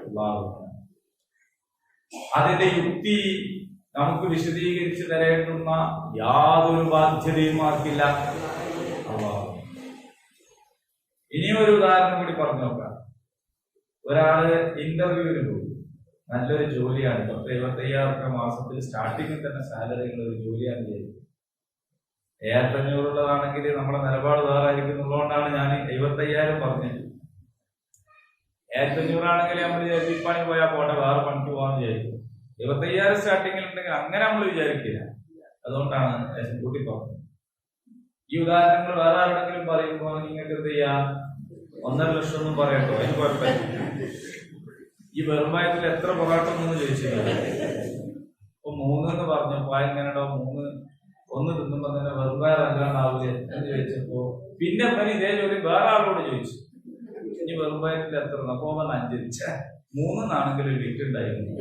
അല്ലാഹു. അതിന്റെ യുക്തി നമുക്ക് വിശദീകരിച്ച് തരേണ്ടുന്ന യാതൊരു ബാധ്യതയും ആർക്കില്ല. ഇനിയും ഒരു ഉദാഹരണം കൂടി പറഞ്ഞു നോക്കാം. ഒരാള് ഇന്റർവ്യൂവിന് പോയി, നല്ലൊരു ജോലിയാണ്, 75,000 മാസത്തിൽ സ്റ്റാർട്ടിങ്ങിൽ തന്നെ സാലറി ഉള്ള ഒരു ജോലിയാണ് ചെയ്യുന്നത്. 7,500 നമ്മുടെ നിലപാട് വേറെ ആയിരിക്കുന്നുള്ളതുകൊണ്ടാണ് ഞാൻ 75,000 പറഞ്ഞത്. 7,500 ആണെങ്കിൽ നമ്മൾ പണി പോയാൽ പോട്ടെ, വേറെ പണിക്ക് പോകാന്ന് വിചാരിക്കും. 75,000 സ്റ്റാർട്ടിങ്ങിൽ ഉണ്ടെങ്കിൽ അങ്ങനെ നമ്മൾ വിചാരിക്കില്ല. അതുകൊണ്ടാണ് കൂട്ടി പറഞ്ഞത്. ഈ ഉദാഹരണങ്ങൾ വേറെ ആരുടെങ്കിലും പറയുമ്പോൾ നിങ്ങൾക്ക് എന്ത് ചെയ്യാം, 1.5 ലക്ഷം ഒന്നും പറയട്ടോ, അതിന് കുഴപ്പമില്ല. ഈ വെറുമായത്തിൽ എത്ര പൊറാട്ടം എന്ന് ചോദിച്ചില്ല. ഇപ്പൊ 3 എന്ന് പറഞ്ഞപ്പോ എങ്ങനെയോ 3 ഒന്ന് തിന്നുമ്പോ തന്നെ വെറുമായല്ലാണ്ടാവില്ലേ എന്ന് ചോദിച്ചപ്പോ പിന്നെ ഇതേ ജോലി വേറെ ആളോട് ചോദിച്ചു, ഇനി വെറുമായത്തിൽ എത്ര? അപ്പൊ 5. 3 ആണെങ്കിൽ ഒരു വീട്ടുണ്ടായിരുന്നു.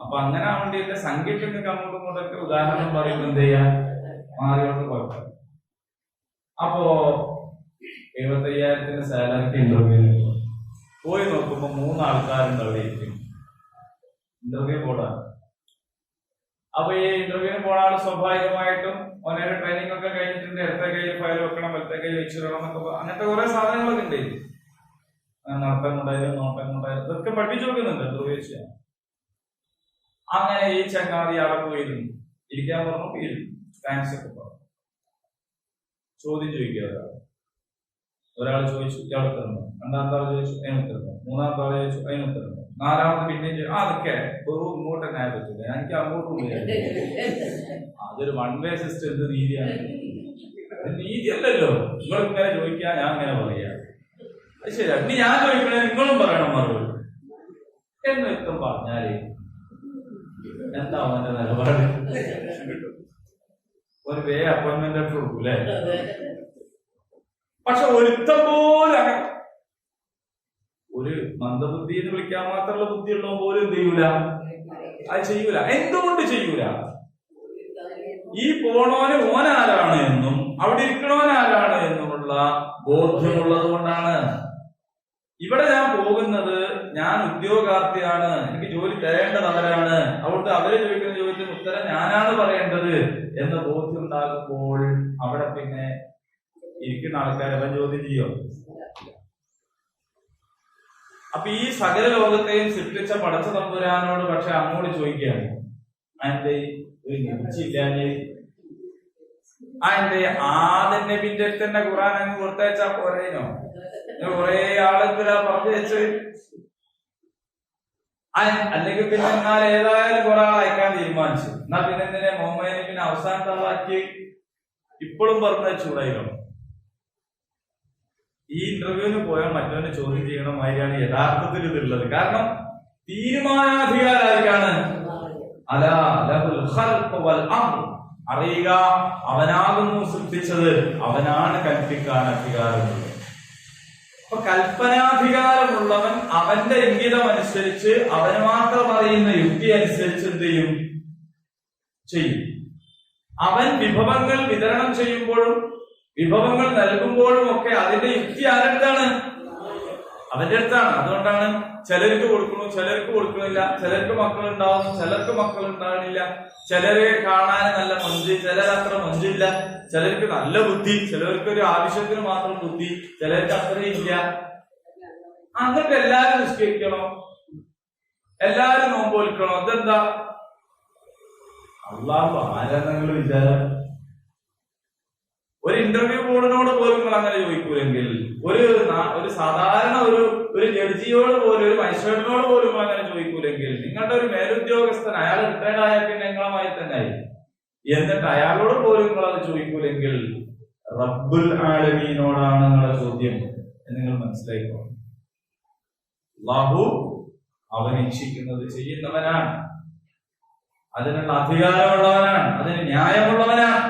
അപ്പൊ അങ്ങനെ ആവേണ്ടിയിട്ട് സംഖ്യക്ക് അങ്ങോട്ടും ഇങ്ങോട്ടൊക്കെ ഉദാഹരണം പറയുമ്പോൾ എന്ത് ചെയ്യാ, മാറിയോട്ട് കുഴപ്പമില്ല. അപ്പോ 75,000 സാലറിക്ക് ഇന്റർവ്യൂവിന് പോയി നോക്കുമ്പോ 3 ആൾക്കാരുണ്ട് അവിടെ ഇരിക്കും. ഇന്റർവ്യൂ പോടാൻ. അപ്പൊ ഈ ഇന്റർവ്യൂവിന് പോണ ആൾ സ്വാഭാവികമായിട്ടും ഒരേ ട്രെയിനിങ് ഒക്കെ കഴിഞ്ഞിട്ടുണ്ട്. ഇടത്തെ കയ്യിൽ ഫയൽ വെക്കണം, വലത്തെ കയ്യിൽ വെച്ചിടണം എന്നൊക്കെ അങ്ങനത്തെ കുറെ സാധനങ്ങളൊക്കെ ഉണ്ട്. നടത്തം കൊണ്ടായാലും നോട്ടം കൊണ്ടായാലും ഇതൊക്കെ പഠിപ്പിച്ചു കൊടുക്കുന്നുണ്ട് ഇന്റർവ്യൂ ചെയ്യാൻ. അങ്ങനെ ഈ ചങ്ങാതി അവിടെ പോയിരുന്നു, ഇരിക്കാൻ പറഞ്ഞു, താങ്ക്സ് ഒക്കെ പറഞ്ഞു. ചോദ്യം ചോദിക്കുക. ഒരാൾ ചോദിച്ചു, ഇയാൾ തരണം. രണ്ടാമത്തെ ആൾ ചോദിച്ചു, അതിന് തരണം. മൂന്നാമത്തെ ആൾ ചോദിച്ചു, അതിന് തരണം. നാലാമത് പിന്നെയും ചോദിച്ചു, അതൊക്കെ വെറും ഇങ്ങോട്ട് തന്നെ പറ്റില്ല, എനിക്ക് അങ്ങോട്ടും അതൊരു 1 വേ സിസ്റ്റം. എന്ത് നീതിയാണ്? നീതി അല്ലല്ലോ. നിങ്ങൾ ഇങ്ങനെ ചോദിക്കുക, ഞാൻ ഇങ്ങനെ പറയാ, അത് ശരി. ഇനി ഞാൻ ചോദിക്കണേ നിങ്ങളും പറയണം മറുപടി എന്ന് വ്യക്തം പറഞ്ഞാല് എന്താ അവന്റെ നിലപാട്? ഒരു വേ അപ്പോയിന്റ്മെന്റ് ലെറ്റർ കൊടുക്കും അല്ലേ? പക്ഷെ ഒരുത്തം പോലെ ഒരു മന്ദബുദ്ധി എന്ന് വിളിക്കാൻ മാത്രമുള്ള ബുദ്ധിയുള്ള പോലും എന്ത് ചെയ്യൂല, അത് ചെയ്യൂല. എന്തുകൊണ്ട് ചെയ്യൂല? ഈ പോണോന് ഓനാരാണ് എന്നും അവിടെ ഇരിക്കണോനാരാണ് എന്നുമുള്ള ബോധ്യമുള്ളത് കൊണ്ടാണ്. ഇവിടെ ഞാൻ പോകുന്നത്, ഞാൻ ഉദ്യോഗാർത്ഥിയാണ്, എനിക്ക് ജോലി തരേണ്ടത് അവരാണ്, അതുകൊണ്ട് അവര് ചോദിക്കുന്ന ചോദ്യത്തിന് ഉത്തരം ഞാനാണ് പറയേണ്ടത് എന്ന ബോധ്യം ഉണ്ടാകുമ്പോൾ അവിടെ പിന്നെ ഇരിക്കുന്ന ആൾക്കാരെ അവൻ ചോദ്യം ചെയ്യോ? അപ്പൊ ഈ സകല ലോകത്തെയും സൃഷ്ടിച്ച പടച്ച തമ്പുരാനോട് പക്ഷെ അങ്ങോട്ട് ചോദിക്കുകയാണ്, അതിന്റെ ഒരു നിശ്ചയില്ലാഞ്ഞ് അതിന്റെ ആദ്യ നബിന്റെ തന്നെ ഖുർആൻ അങ്ങ് കൊടുത്തയച്ചാ പോരേനോ? കുറെ ആളെന്തിനാ പറഞ്ഞു വെച്ച്? അല്ലെങ്കിൽ പിന്നെ എന്നാൽ ഏതായാലും കുറെ ആൾ അയക്കാൻ തീരുമാനിച്ചു, എന്നാ പിന്നെ എന്തിനെ മുഹമ്മദിനെ പിന്നെ അവസാനത്തെ ആളാക്കി ഇപ്പോഴും പറഞ്ഞു വെച്ചുകൂടായിരുന്നു. ഈ ഇന്റർവ്യൂവിന് പോയാൽ മറ്റവനെ ചോദ്യം ചെയ്യണ മാതിരിയാണ് യഥാർത്ഥത്തിൽ ഇതുള്ളത്. കാരണം തീരുമാനാധികാരാണ്. അറിയുക, അവനാകുന്നു സൃഷ്ടിച്ചത്, അവനാണ് കൽപ്പിക്കാൻ അധികാരമുള്ളത്. അപ്പൊ കൽപ്പനാധികാരമുള്ളവൻ അവന്റെ ഇംഗിതം അനുസരിച്ച് അവന് മാത്രം അറിയുന്ന യുക്തി അനുസരിച്ച് എന്ത് ചെയ്യും. അവൻ വിഭവങ്ങൾ വിതരണം ചെയ്യുമ്പോഴും വിഭവങ്ങൾ നൽകുമ്പോഴും ഒക്കെ അതിന്റെ യുക്തി ആരടുത്താണ്? അവന്റെ അടുത്താണ്. അതുകൊണ്ടാണ് ചിലർക്ക് കൊടുക്കണു, ചിലർക്ക് കൊടുക്കണില്ല, ചിലർക്ക് മക്കളുണ്ടാവുന്നു, ചിലർക്ക് മക്കൾ ഉണ്ടാകണില്ല, ചിലരെ കാണാൻ നല്ല മൊഞ്ച്, ചിലരത്ര മൊഞ്ചില്ല, ചിലർക്ക് നല്ല ബുദ്ധി, ചിലർക്ക് ഒരു ആവശ്യത്തിന് മാത്രം ബുദ്ധി, ചിലർക്ക് അത്രയും ഇല്ല. എന്നിട്ട് എല്ലാരും നിസ്കരിക്കണം, എല്ലാരും നോമ്പ് നോൽക്കണം. അതെന്താ? അള്ളാഹു ആരാധനകൾ വിചാരം. ഒരു ഇന്റർവ്യൂ ബോർഡിനോട് പോലും നിങ്ങൾ അങ്ങനെ ചോദിക്കൂലെങ്കിൽ, ഒരു സാധാരണ ഒരു ജഡ്ജിയോട് പോലും, ഒരു മജിസ്ട്രേറ്റിനോട് പോലും അങ്ങനെ ചോദിക്കൂലെങ്കിൽ, നിങ്ങളുടെ ഒരു മേലുദ്യോഗസ്ഥൻ അയാൾ റിട്ടയർഡ് ആയ പിന്നെ നിങ്ങളുമായി തന്നെ ആയി, എന്നിട്ട് അയാളോട് പോലും നിങ്ങൾ അത് ചോദിക്കൂലെങ്കിൽ റബ്ബുൽ ആലമീനോടാണ് നിങ്ങളുടെ ചോദ്യം എന്ന് നിങ്ങൾ മനസ്സിലായിക്കോ. അല്ലാഹു അവൻ ഇച്ഛിക്കുന്നത് ചെയ്യുന്നവനാണ്, അതിനുള്ള അധികാരമുള്ളവനാണ്, അതിന് ന്യായമുള്ളവനാണ്.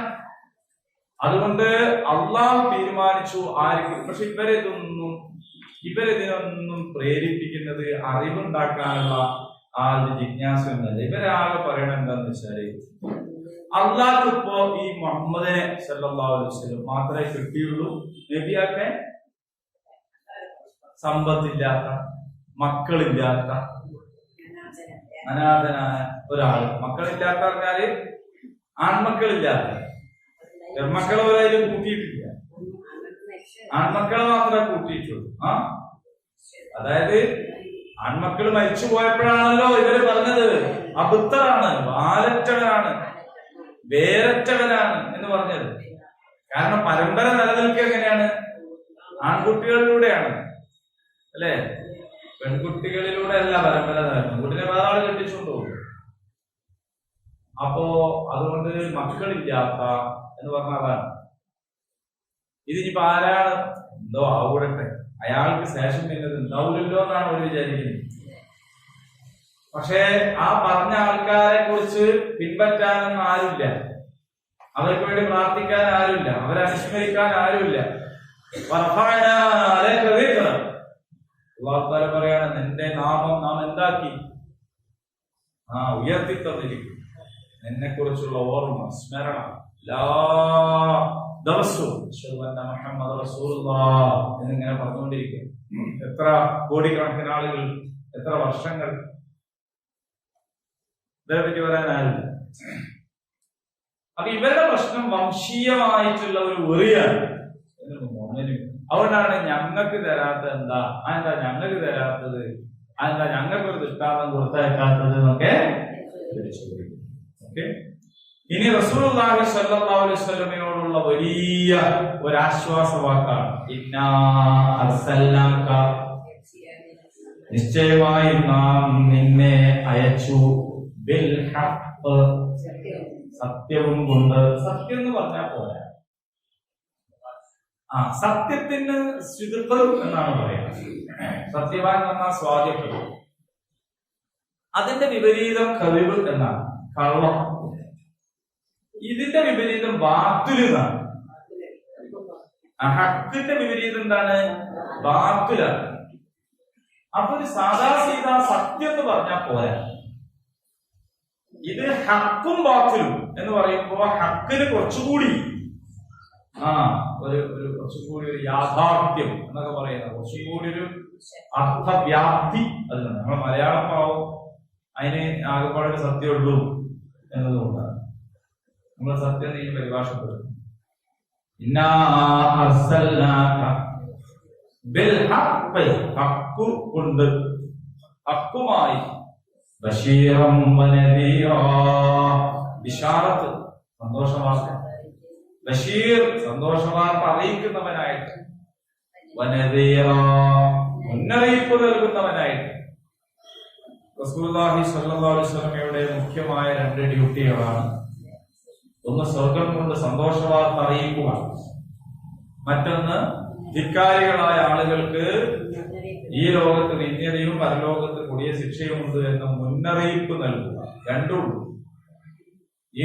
അതുകൊണ്ട് അള്ളാഹു തീരുമാനിച്ചു ആർക്കും. പക്ഷെ ഇവരിതിനൊന്നും പ്രേരിപ്പിക്കുന്നത് അറിവുണ്ടാക്കാനുള്ള ആ ഒരു ജിജ്ഞാസ എന്നല്ല. ഇവരാകെ പറയണത് എന്താന്ന് വെച്ചാല്, അള്ളാഹു ഇപ്പോ ഈ മുഹമ്മദിനെ സല്ലല്ലാഹു അലൈഹി വസല്ലം മാത്രമേ കിട്ടിയുള്ളൂ. നബിയാക്കെ സമ്പത്തില്ലാത്ത, മക്കളില്ലാത്ത, അനാഥനായ ഒരാള്. മക്കളില്ലാത്ത പറഞ്ഞാല് ആൺമക്കളില്ലാത്ത, പെൺമക്കളെ ഒരാളും കൂട്ടിയിട്ടില്ല, ആൺമക്കളെ മാത്രമേ കൂട്ടിയിട്ടുള്ളൂ. അതായത് ആൺമക്കൾ മരിച്ചു പോയപ്പോഴാണല്ലോ ഇവര് പറഞ്ഞത് അബുദ്ധനാണ്, വാലറ്റവനാണ്, വേരറ്റവനാണ് എന്ന് പറഞ്ഞത്. കാരണം പരമ്പര നിലനിൽക്കുക എങ്ങനെയാണ്? ആൺകുട്ടികളിലൂടെയാണ്, അല്ലെ? പെൺകുട്ടികളിലൂടെ അല്ല പരമ്പര നിലനിൽക്കുന്നത്. കുട്ടിനെ വേറെ ആള് കെട്ടിച്ചുകൊണ്ടുപോകും. അപ്പോ അതുകൊണ്ട് മക്കളില്ലാത്ത എന്ന് പറഞ്ഞതാണ്. ഇതിനിപ്പോ ആരാണ് എന്തോ ആവൂടട്ടെ, അയാൾക്ക് ശേഷം പിന്നത് ഉണ്ടാവില്ലല്ലോ എന്നാണ് അവർ വിചാരിക്കുന്നത്. പക്ഷേ ആ പറഞ്ഞ ആൾക്കാരെ കുറിച്ച് പിൻപറ്റാനൊന്നും ആരുമില്ല, അവർക്ക് വേണ്ടി പ്രാർത്ഥിക്കാൻ ആരുമില്ല, അവരെ അനുസ്മരിക്കാൻ ആരുമില്ല. അല്ലാഹു തആല പറയാണ്, നിന്റെ നാമം നാം എന്താക്കി? ഉയർത്തി തന്നിരിക്കും. നിന്നെ കുറിച്ചുള്ള ഓർമ്മ, സ്മരണ എല്ലാ ദിവസവും മുഹമ്മദ് റസൂലുള്ളാഹ് എന്നിങ്ങനെ പറഞ്ഞുകൊണ്ടിരിക്കും. എത്ര കോടിക്കണക്കിന് ആളുകൾ, എത്ര വർഷങ്ങൾ ഇതിനെ പറ്റി പറയാനാവില്ല. അപ്പൊ ഇവരുടെ പ്രശ്നം വംശീയമായിട്ടുള്ള ഒരു വെറിയാണ്. അതുകൊണ്ടാണ് ഞങ്ങൾക്ക് തരാത്ത എന്താ, അതെന്താ ഞങ്ങൾക്ക് തരാത്തത്, അതെന്താ ഞങ്ങൾക്ക് ഒരു ദൃഷ്ടാന്തം കൊടുത്തയക്കാത്തത് എന്നൊക്കെ ചോദിക്കും. ഓക്കെ, ഇനി റസൂലുള്ളാഹി സ്വല്ലല്ലാഹു അലൈഹി വസല്ലമയോടുള്ള വലിയ ഒരു ആശ്വാസ വാക്കാണ്, ഇന്നാ അർസൽനാക, നിശ്ചയമായി നാം നിന്നെ അയച്ചു, ബിൽ ഹഖ്, സത്യവും കൊണ്ട്. സത്യം എന്ന് പറഞ്ഞാൽ പോരാ, സത്യത്തിന് സിദ്ഖ് എന്നാണ് പറയുന്നത്. സത്യവാൻ എന്ന് പറഞ്ഞാൽ സ്വാദിഖ്. അതിന്റെ വിപരീതം കദിബ് എന്നാണ്, കള്ളം. ഇതിന്റെ വിപരീതം ബാത്തുൽ എന്നാണ്. ഹക്കിന്റെ വിപരീതം എന്താണ്? ബാത്തുലാണ്. അപ്പൊ ഒരു സാദാ സീതാ സത്യം എന്ന് പറഞ്ഞാൽ പോരാ. ഇത് ഹക്കും ബാത്തുലും എന്ന് പറയുമ്പോ ഹക്കിന് കുറച്ചുകൂടി കുറച്ചുകൂടി ഒരു യാഥാർത്ഥ്യം എന്നൊക്കെ പറയുന്നത്, കുറച്ചുകൂടി ഒരു അർത്ഥവ്യാപ്തി അതിലാണ്. നമ്മൾ മലയാളം പാവം അതിന് ആകെപ്പാടെ ഒരു സത്യമുള്ളൂ എന്നതുകൊണ്ടാണ് നമ്മൾ സത്യം നീ പരിഭാഷപ്പെടുന്നത്. ഇന്നാ അർസൽനാക ബിൽ ഹഖ്, ഹഖ് കൊണ്ട്, ഹഖുമായി, ബശീറൻ വനദീറ, ബിശാറത്ത് സന്തോഷവാർത്ത, ബഷീർ സന്തോഷവാർത്ത അറിയിക്കുന്നവനായിട്ട്, വനദീറ മുന്നറിയിപ്പ് നൽകുന്നവനായിട്ട്. റസൂലുള്ളാഹി സ്വല്ലല്ലാഹു അലൈഹി വസല്ലമയുടെ മുഖ്യമായ 2 ഡ്യൂട്ടികളാണ്. ഒന്ന് സ്വർഗം കൊണ്ട് സന്തോഷവാർത്ത അറിയിക്കുക, മറ്റൊന്ന് ധിക്കാരികളായ ആളുകൾക്ക് ഈ ലോകത്ത് നിന്ദ്യതയും പരലോകത്ത് കൊടിയ ശിക്ഷയുമുണ്ട് എന്ന മുന്നറിയിപ്പ് നൽകുക. രണ്ടുള്ളൂ. ഈ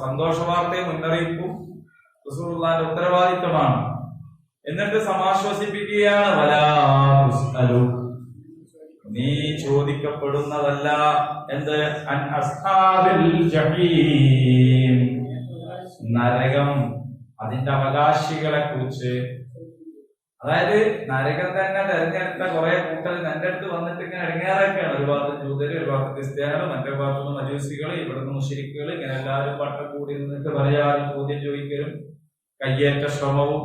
സന്തോഷവാർത്തയും മുന്നറിയിപ്പും റസൂലുള്ളാഹിന്റെ ഉത്തരവാദിത്തമാണ്. എന്നിട്ട് സമാശ്വസിപ്പിക്കുകയാണ്, വലാ തുസ്അലു, നീ ചോദിക്കപ്പെടുന്നതല്ല. എന്ത്? അൻ അസ്ഹാബിൽ ജഹീം, നരകം, അതിന്റെ അവകാശികളെ കുറിച്ച്. അതായത് നരകം തന്നെ തെരഞ്ഞെടുത്ത കുറെ കൂട്ടർ എന്റെ അടുത്ത് വന്നിട്ട് ഇങ്ങനെ ഇറങ്ങാറൊക്കെയാണ്. ഒരു ഭാഗത്ത് ജൂതര്, ഒരു ഭാഗത്ത് ക്രിസ്ത്യാനികൾ, മറ്റേ ഭാഗത്തുനിന്ന് മജൂസികൾ, ഇവിടുന്ന് മുശ്രിക്കുകൾ, ഇങ്ങനെ എല്ലാവരും പട്ടം കൂടി നിന്നിട്ട് പറയാനും ചോദ്യം ചോദിക്കലും കയ്യേറ്റ ശ്രമവും.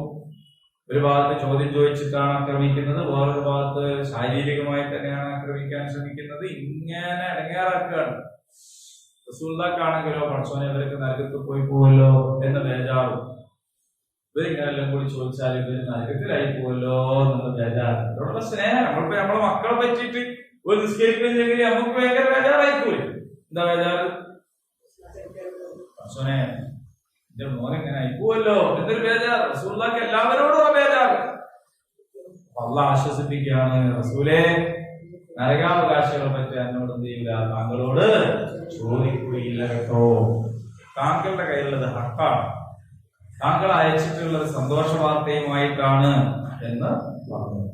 ഒരു ഭാഗത്ത് ചോദ്യം ചോദിച്ചിട്ടാണ് ആക്രമിക്കുന്നത്, വേറൊരു ഭാഗത്ത് ശാരീരികമായി തന്നെയാണ് ആക്രമിക്കാൻ ശ്രമിക്കുന്നത്. ഇങ്ങനെ ഇടങ്ങേറാക്കുകയാണ്. റസൂലുള്ളാഹിക്കാണെങ്കിലോ പഠിച്ചോനെ ഇവരൊക്കെ നരകത്ത് പോയി പോവല്ലോ എന്ന ബേജാറും, ഇവരിങ്ങനെല്ലാം കൂടി ചോദിച്ചാൽ ഇവര് നരകത്തിലായി പോവല്ലോ എന്നുള്ള ബേജാറ്. അവരോടുള്ള സ്നേഹം. നമ്മളിപ്പോ നമ്മളെ മക്കളെ പറ്റിയിട്ട് ഒരു നിസ്കരിക്കുന്നില്ലെങ്കിൽ നമുക്ക് ഭയങ്കര ബേജാറായിപ്പോയി. എന്താ ബേജാറ്? പഠിച്ചോനെ എന്റെ മോൻ എങ്ങനെ ആയിപ്പോവല്ലോ എന്നൊരു ബേജാറ്. റസൂലുള്ളാഹിക്ക് എല്ലാവരോടും ആ ബേജാറ്. അള്ളാഹ് ആശ്വസിപ്പിക്കുകയാണ്, റസൂലേ നരകാവകാശികളെ പറ്റി എന്നോട് എന്ത് ചെയ്യില്ല, താങ്കളോട് ചോദിക്കുകയില്ല കേട്ടോ. താങ്കളുടെ കയ്യിലുള്ളത് ഹക്കാണ്, താങ്കൾ അയച്ചിട്ടുള്ളത് സന്തോഷ വാർത്തയുമായിട്ടാണ് എന്ന് പറഞ്ഞു.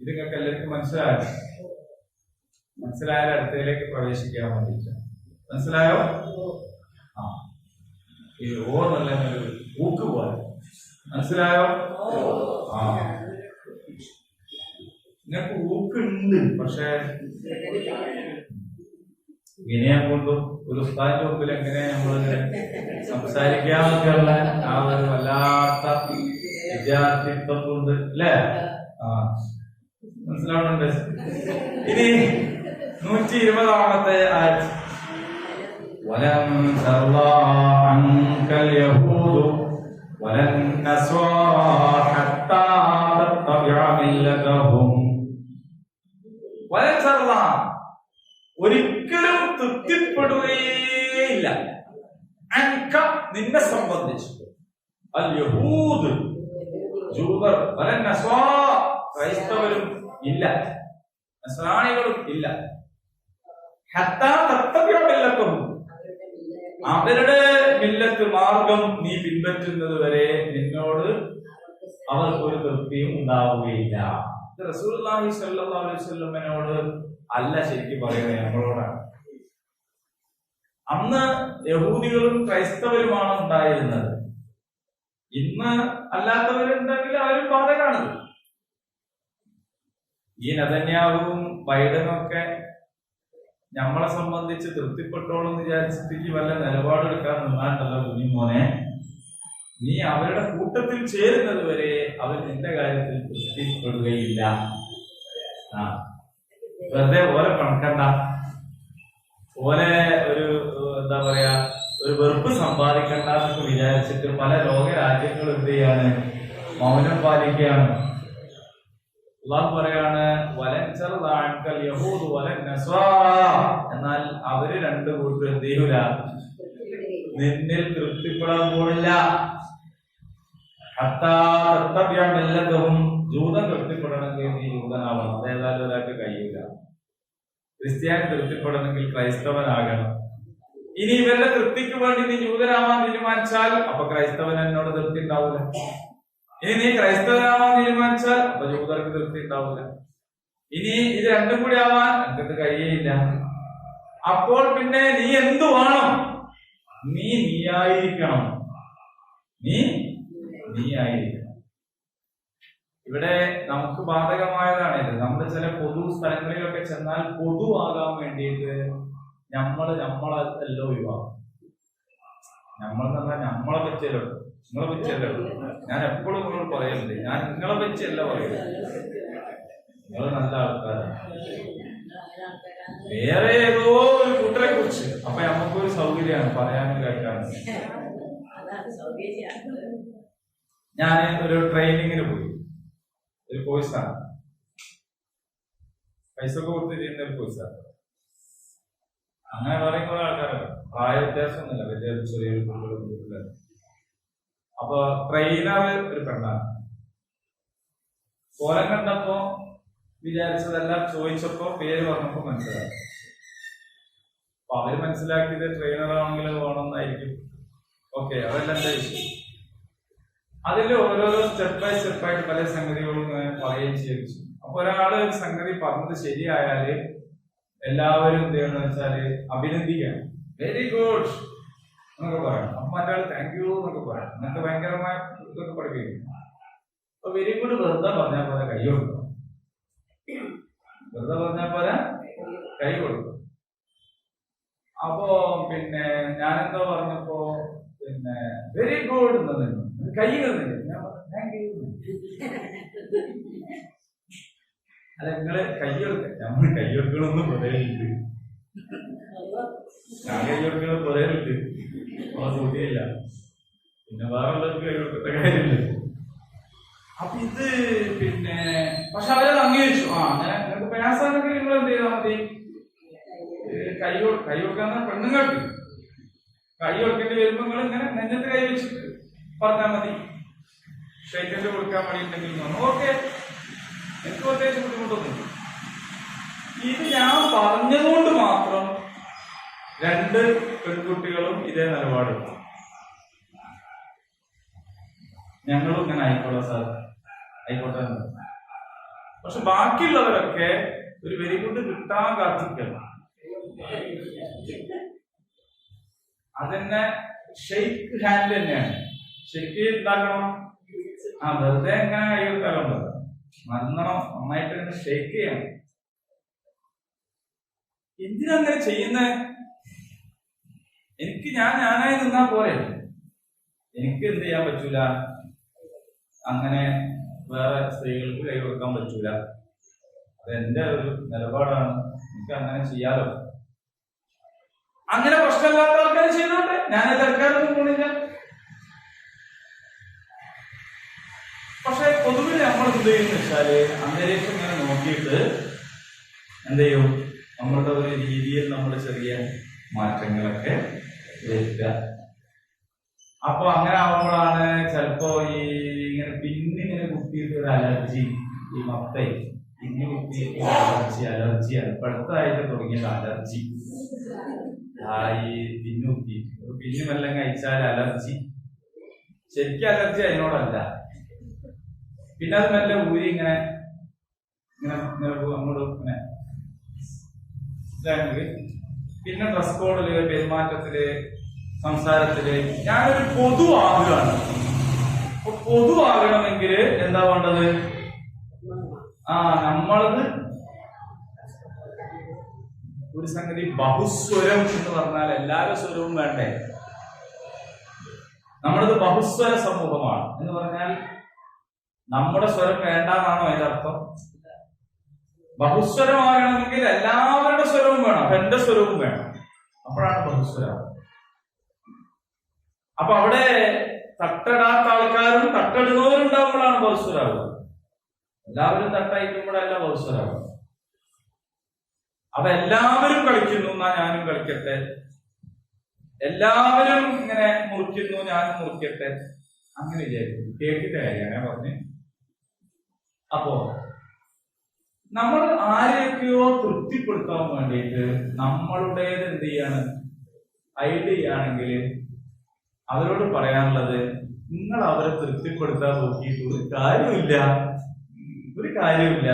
ഇത് നിങ്ങൾക്ക് എല്ലാവർക്കും മനസ്സിലായോ? മനസ്സിലായാൽ അടുത്തതിലേക്ക് പ്രവേശിക്കാൻ വേണ്ടിയിട്ട്. മനസ്സിലായോ? ആ, ഈ ഓ നല്ല ഊക്ക് പോലെ. മനസ്സിലായോ? ആ, നിങ്ങൾക്ക് ഊക്കുണ്ട്, പക്ഷെ വിനയം കൊണ്ടും ഒരു ഉസ്താദിന്റെ മുമ്പിൽ എങ്ങനെ നമ്മളിങ്ങനെ സംസാരിക്കാന്നൊക്കെയുള്ള ആ ഒരു വല്ലാത്ത വിദ്യാർത്ഥിത്വം കൊണ്ട് അല്ലേ? ആ, മനസ്സിലാവുന്നുണ്ട്. ഇനി 120-ാമത്തെ ആയത്ത്. വലൻ തർളാ അൻകൽ യഹൂദു വലൻ നസ്വാറാ ഹത്താ തത്തബിഅ മില്ലതഹും. വലൻ തർളാ, ഒരിക്കലും തൃപ്തിപ്പെടുകയില്ല, അൻക നിന്നെ സംബന്ധിച്ച്, അൽ യഹൂദ് ജൂതർ, വലൻ നസ്വാറാ ക്രൈസ്തവരും ഇല്ല, നസ്രാണികളും ഇല്ല, ഹത്താ തത്തബിഅ മില്ലതഹും അവരുടെ മില്ലത്ത് മാർഗം നീ പിൻപറ്റുന്നത് വരെ നിന്നോട് അവർക്ക് ഒരു തൃപ്തിയും ഉണ്ടാവുകയില്ല. റസൂലുള്ളാഹി സ്വല്ലല്ലാഹു അലൈഹി വസല്ലമയോട് അല്ല ശരിക്കും പറയുന്നത്, നമ്മളോടാണ്. അന്ന് യഹൂദികളും ക്രൈസ്തവരുമാണ് ഉണ്ടായിരുന്നത്. ഇന്ന് അല്ലാത്തവരുണ്ടെങ്കിൽ അവരും ബാധകമാണ്. ഈ നെതന്യാഹുവും ബൈഡനും ഒക്കെ നമ്മളെ സംബന്ധിച്ച് തൃപ്തിപ്പെട്ടോളെന്ന് വിചാരിച്ചിട്ട് വല്ല നിലപാടെടുക്കാൻ നിന്നാണ്ടല്ലോ കുഞ്ഞിമോനെ, നീ അവരുടെ കൂട്ടത്തിൽ ചേരുന്നത് വരെ അവർ നിന്റെ കാര്യത്തിൽ തൃപ്തിപ്പെടുകയില്ല. ആ, വെറുതെ ഓലെ കണക്കണ്ട, ഓലെ ഒരു എന്താ പറയാ ഒരു വെറുപ്പ് സമ്പാദിക്കണ്ട എന്നൊക്കെ വിചാരിച്ചിട്ട് പല ലോകരാജ്യങ്ങളും എന്ത് ചെയ്യാണ്, മൗനം പാലിക്കുകയാണ്. അല്ലാഹു പറയാണ് വലൻ തർളാ അൻകൽ യഹൂദു വലൻ നസ്വാറാ, എന്നാൽ അവര് രണ്ടു കൂട്ടരും എന്ത് ചെയ്യൂല, നിന്നിൽ തൃപ്തിപ്പെടാൻ പോണില്ല. ഹത്താ തത്തബിഅ മില്ലതഹും, ജൂതൻ തൃപ്തിപ്പെടണമെങ്കിൽ നീ ജൂതനാവണം, അതേതായാലും ഒരാൾക്ക് കഴിയില്ല. ക്രിസ്ത്യാനി തൃപ്തിപ്പെടണമെങ്കിൽ ക്രൈസ്തവനാകണം. ഇനി ഇവരുടെ തൃപ്തിക്ക് വേണ്ടി നീ ജൂതനാവാൻ തീരുമാനിച്ചാൽ അപ്പൊ ക്രൈസ്തവൻ എന്നോട് തൃപ്തി ഉണ്ടാവില്ല. ഇനി നീ ക്രൈസ്തവനാവാൻ തീരുമാനിച്ചാൽ അപ്പൊ ജൂതർക്ക് തൃപ്തി ഉണ്ടാവില്ല. ഇനി ഇത് രണ്ടും കൂടി ആവാൻ എനിക്കത് കഴിയില്ല. അപ്പോൾ പിന്നെ നീ എന്തു വേണം? നീയായിരിക്കണം. നീയായിരിക്കണം. ഇവിടെ നമുക്ക് ബാധകമായതാണ് ഇത്. നമ്മൾ ചില പൊതു സ്ഥലങ്ങളിലൊക്കെ ചെന്നാൽ പൊതുവാകാൻ വേണ്ടിയിട്ട് നമ്മളെല്ലാം ഒഴിവാക്കും. നമ്മൾ എന്ന് പറഞ്ഞാൽ നമ്മളെ പറ്റിയല്ലോ, നിങ്ങളെ പറ്റിയല്ലോ. ഞാൻ എപ്പോഴും നിങ്ങൾ പറയുന്നുണ്ട്, ഞാൻ നിങ്ങളെ പറ്റിയല്ല പറയുന്നത്. നിങ്ങൾ നല്ല ആൾക്കാരാണ്, വേറെ ഏതോ ഒരു കൂട്ടരെ കുറിച്ച്. അപ്പൊ നമുക്കൊരു സൗകര്യമാണ് പറയാനും കേൾക്കാനും. ഞാൻ ഒരു ട്രെയിനിങ്ങിന് പോയി, ഒരു കോഴ്സാണ്, പൈസ ഒക്കെ കൊടുത്ത് ചെയ്യുന്ന ഒരു കോഴ്സാണ്. അങ്ങനെ പറയുന്ന ആൾക്കാരല്ല, പ്രായ വ്യത്യാസമൊന്നുമില്ല, വലിയ ചെറിയൊരു കുട്ടികളും. അപ്പൊ ട്രെയിനർ ഒരു പെണ്ണാണ്. കോലം കണ്ടപ്പോ വിചാരിച്ചതെല്ലാം ചോദിച്ചപ്പോ പേര് പറഞ്ഞപ്പോ മനസ്സിലായി. അപ്പൊ അവര് മനസ്സിലാക്കിയത് ട്രെയിനറാണെങ്കിലും വേണമെന്നായിരിക്കും. ഓക്കെ, അതെല്ലാം എന്താ വിഷയം. അതിൽ ഓരോരോ സ്റ്റെപ്പ് ബൈ സ്റ്റെപ്പായിട്ട് പല സംഗതികളും പറയുകയും ചെയ്യിച്ചു. അപ്പൊ ഒരാള് ഒരു സംഗതി പറഞ്ഞത് ശരിയായാല് എല്ലാവരും എന്ത് ചെയ്യണമെന്ന് വെച്ചാല് അഭിനന്ദിക്കണം, വെരി ഗുഡ് എന്നൊക്കെ പറയണം. അപ്പൊ മറ്റൊരാൾ താങ്ക് യു എന്നൊക്കെ പറയണം. എന്നിട്ട് ഭയങ്കരമായ ഇതൊക്കെ പഠിപ്പിക്കും. അപ്പൊ വെരി ഗുഡ് വെറുതെ പറഞ്ഞാൽ പോലെ കൈ കൊടുക്കണം, വെറുതെ പറഞ്ഞാൽ പോലെ കൈ കൊടുക്കും. അപ്പോ പിന്നെ ഞാനെന്തോ പറഞ്ഞപ്പോ പിന്നെ വെരി ഗുഡ് എന്നു കൈ തന്നില്ല. ഞാൻ താങ്ക് യു. അല്ല, നിങ്ങള് കൈ കൊടുക്ക, നമ്മൾ കൈ കൊടുക്കണമെന്ന് പറയുന്നുണ്ട്. ഞാൻ കൈ കൊടുക്കുന്ന കുറെ ഉണ്ട്, സൂചിയില്ല, പിന്നെ വേറെ ഉള്ളവർക്ക് കൈ കൊടുക്കേണ്ട കാര്യമില്ല. അപ്പൊ ഇത് പിന്നെ പക്ഷെ അവരത് അംഗീകരിച്ചു. അങ്ങനെ നിങ്ങൾക്ക് പ്രയാസമാണെങ്കിൽ നിങ്ങൾ എന്ത് ചെയ്താൽ മതി, കൈ കൊടുക്കാന്ന് പെണ്ണുങ്ങൾക്ക് കൈ കൊടുക്കേണ്ടി വരുമ്പോ നിങ്ങൾ ഇങ്ങനെ നെഞ്ഞത്ത് കൈ വെച്ചിട്ട് പറഞ്ഞാൽ മതി, ഷെയ്ക്കൻഡ് കൊടുക്കാൻ വേണ്ടിയിട്ടുണ്ടെങ്കിൽ ഓക്കെ, എനിക്ക് പ്രത്യേകിച്ച് ബുദ്ധിമുട്ടൊന്നും. ഇത് ഞാൻ പറഞ്ഞതുകൊണ്ട് മാത്രം 2 പെൺകുട്ടികളും ഇതേ നിലപാടില്ല. ഞങ്ങളും ഇങ്ങനെ ആയിക്കോട്ടെ സാർ, ആയിക്കോട്ടെ. പക്ഷെ ബാക്കിയുള്ളവരൊക്കെ ഒരു വെരി ഗുഡ് കിട്ടാൻ കാത്തിരിക്കണം. അതന്നെ ഷെയ്ക്ക് ഹാൻഡ് തന്നെയാണ്. ഷെയ്ക്ക് ഉണ്ടാക്കണം, വെറുതെ എങ്ങനെ കൈ കൊടുത്താലുണ്ടോ, നന്നായിട്ട് തന്നെ ഷെയ്ക്ക് ചെയ്യണം. എന്തിനങ്ങനെ ചെയ്യുന്നേ? എനിക്ക് ഞാനായി നിന്നാ പോരെ, എനിക്ക് എന്ത് ചെയ്യാൻ പറ്റൂല, അങ്ങനെ വേറെ സ്ത്രീകൾക്ക് കൈ കൊടുക്കാൻ പറ്റൂല. അതെന്റെ ഒരു നിലപാടാണ്, എനിക്ക് അങ്ങനെ ചെയ്യാലോ. അങ്ങനെ പ്രശ്നമില്ലാത്ത ആൾക്കാർ ചെയ്തോട്ടെ, ഞാനത് എടുക്കാനൊന്നും പോണില്ല. പക്ഷെ പൊതുവെ നമ്മൾ എന്ത് ചെയ്യുന്ന വെച്ചാല് അന്തരീക്ഷം ഇങ്ങനെ നോക്കിയിട്ട് എന്ത് ചെയ്യും, നമ്മളുടെ ഒരു രീതിയിൽ നമ്മൾ ചെറിയ മാറ്റങ്ങളൊക്കെ വരുത്തുക. അപ്പൊ അങ്ങനെ ആവുമ്പോഴാണ് ചിലപ്പോ ഈ ഇങ്ങനെ പിന്നിങ്ങനെ കുത്തിയിട്ട് ഒരു അലർജി, ഈ മൊത്തം പിന്നി കുത്തിയിട്ട് അലർജിയാണ് ഇപ്പൊ അടുത്തതായിട്ട് തുടങ്ങിയത്. അലർജി ഈ പിന്നു കുത്തി പിന്നു മെല്ലെ കഴിച്ചാൽ അലർജി, ശരിക്കും അലർജി അതിനോടല്ല. പിന്നെ അത് മെല്ലെ ഊരി ഇങ്ങനെ അങ്ങോട്ട് ഇങ്ങനെ. പിന്നെ ഡ്രസ് കോഡില്, പെരുമാറ്റത്തില്, സംസാരത്തില് ഞാനൊരു പൊതുവാകുകയാണ്. പൊതുവാകണമെങ്കിൽ എന്താ വേണ്ടത്, നമ്മളത് ഒരു സംഗതി ബഹുസ്വരം എന്ന് പറഞ്ഞാൽ എല്ലാവരുടെ സ്വരവും വേണ്ടേ. നമ്മളത് ബഹുസ്വര സമൂഹമാണ് എന്ന് പറഞ്ഞാൽ നമ്മുടെ സ്വരം വേണ്ടാന്നാണോ അതിന്റെ അർത്ഥം? ബഹുസ്വരമാകണമെങ്കിൽ എല്ലാവരുടെ സ്വരവും വേണം, അപ്പൊ എന്റെ സ്വരവും വേണം, അപ്പോഴാണ് ബഹുസ്വരം. അപ്പൊ അവിടെ തട്ടിടാത്ത ആൾക്കാരും തട്ടിടുന്നവരും ഉണ്ടാകുമ്പോഴാണ് ബഹുസ്വരാകുക. എല്ലാവരും തട്ടയക്കുമ്പോഴല്ല ബഹുസ്വരാകുക. അപ്പൊ എല്ലാവരും കളിക്കുന്നു എന്നാ ഞാനും കളിക്കട്ടെ, എല്ലാവരും ഇങ്ങനെ മുറിക്കുന്നു ഞാനും മുറിക്കട്ടെ, അങ്ങനെ വിചാരിക്കും. കേട്ടിട്ട കാര്യമാണ് ഞാൻ പറഞ്ഞു. അപ്പോ നമ്മൾ ആരെയൊക്കെയോ തൃപ്തിപ്പെടുത്താൻ വേണ്ടിയിട്ട് നമ്മളുടേത് എന്ത് ചെയ്യാണ്, ഹൈഡ് ചെയ്യുകയാണെങ്കിൽ അവരോട് പറയാനുള്ളത്, നിങ്ങൾ അവരെ തൃപ്തിപ്പെടുത്താൻ നോക്കിയിട്ട് ഒരു കാര്യമില്ല.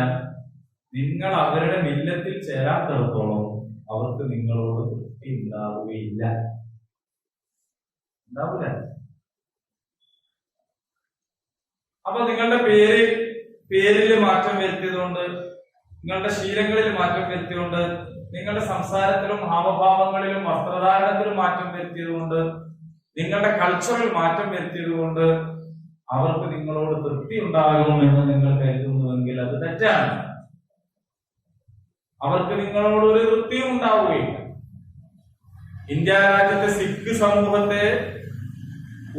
നിങ്ങൾ അവരുടെ മില്ലത്തിൽ ചേരാത്തിടത്തോളം അവർക്ക് നിങ്ങളോട് തൃപ്തി ഉണ്ടാവുകയില്ല. അപ്പൊ നിങ്ങളുടെ പേരിൽ മാറ്റം വരുത്തിയതുകൊണ്ട്, നിങ്ങളുടെ ശീലങ്ങളിൽ മാറ്റം വരുത്തിയതുകൊണ്ട്, നിങ്ങളുടെ സംസാരത്തിലും ഹാവഭാവങ്ങളിലും വസ്ത്രധാരണത്തിലും മാറ്റം വരുത്തിയതുകൊണ്ട്, നിങ്ങളുടെ കൾച്ചറിൽ മാറ്റം വരുത്തിയതുകൊണ്ട് അവർക്ക് നിങ്ങളോട് തൃപ്തി ഉണ്ടാകുമെന്ന് നിങ്ങൾ കരുതുന്നുവെങ്കിൽ അത് തെറ്റാണ്. അവർക്ക് നിങ്ങളോട് ഒരു തൃപ്തിയും ഉണ്ടാവുകയില്ല. ഇന്ത്യ രാജ്യത്തെ സിഖ് സമൂഹത്തെ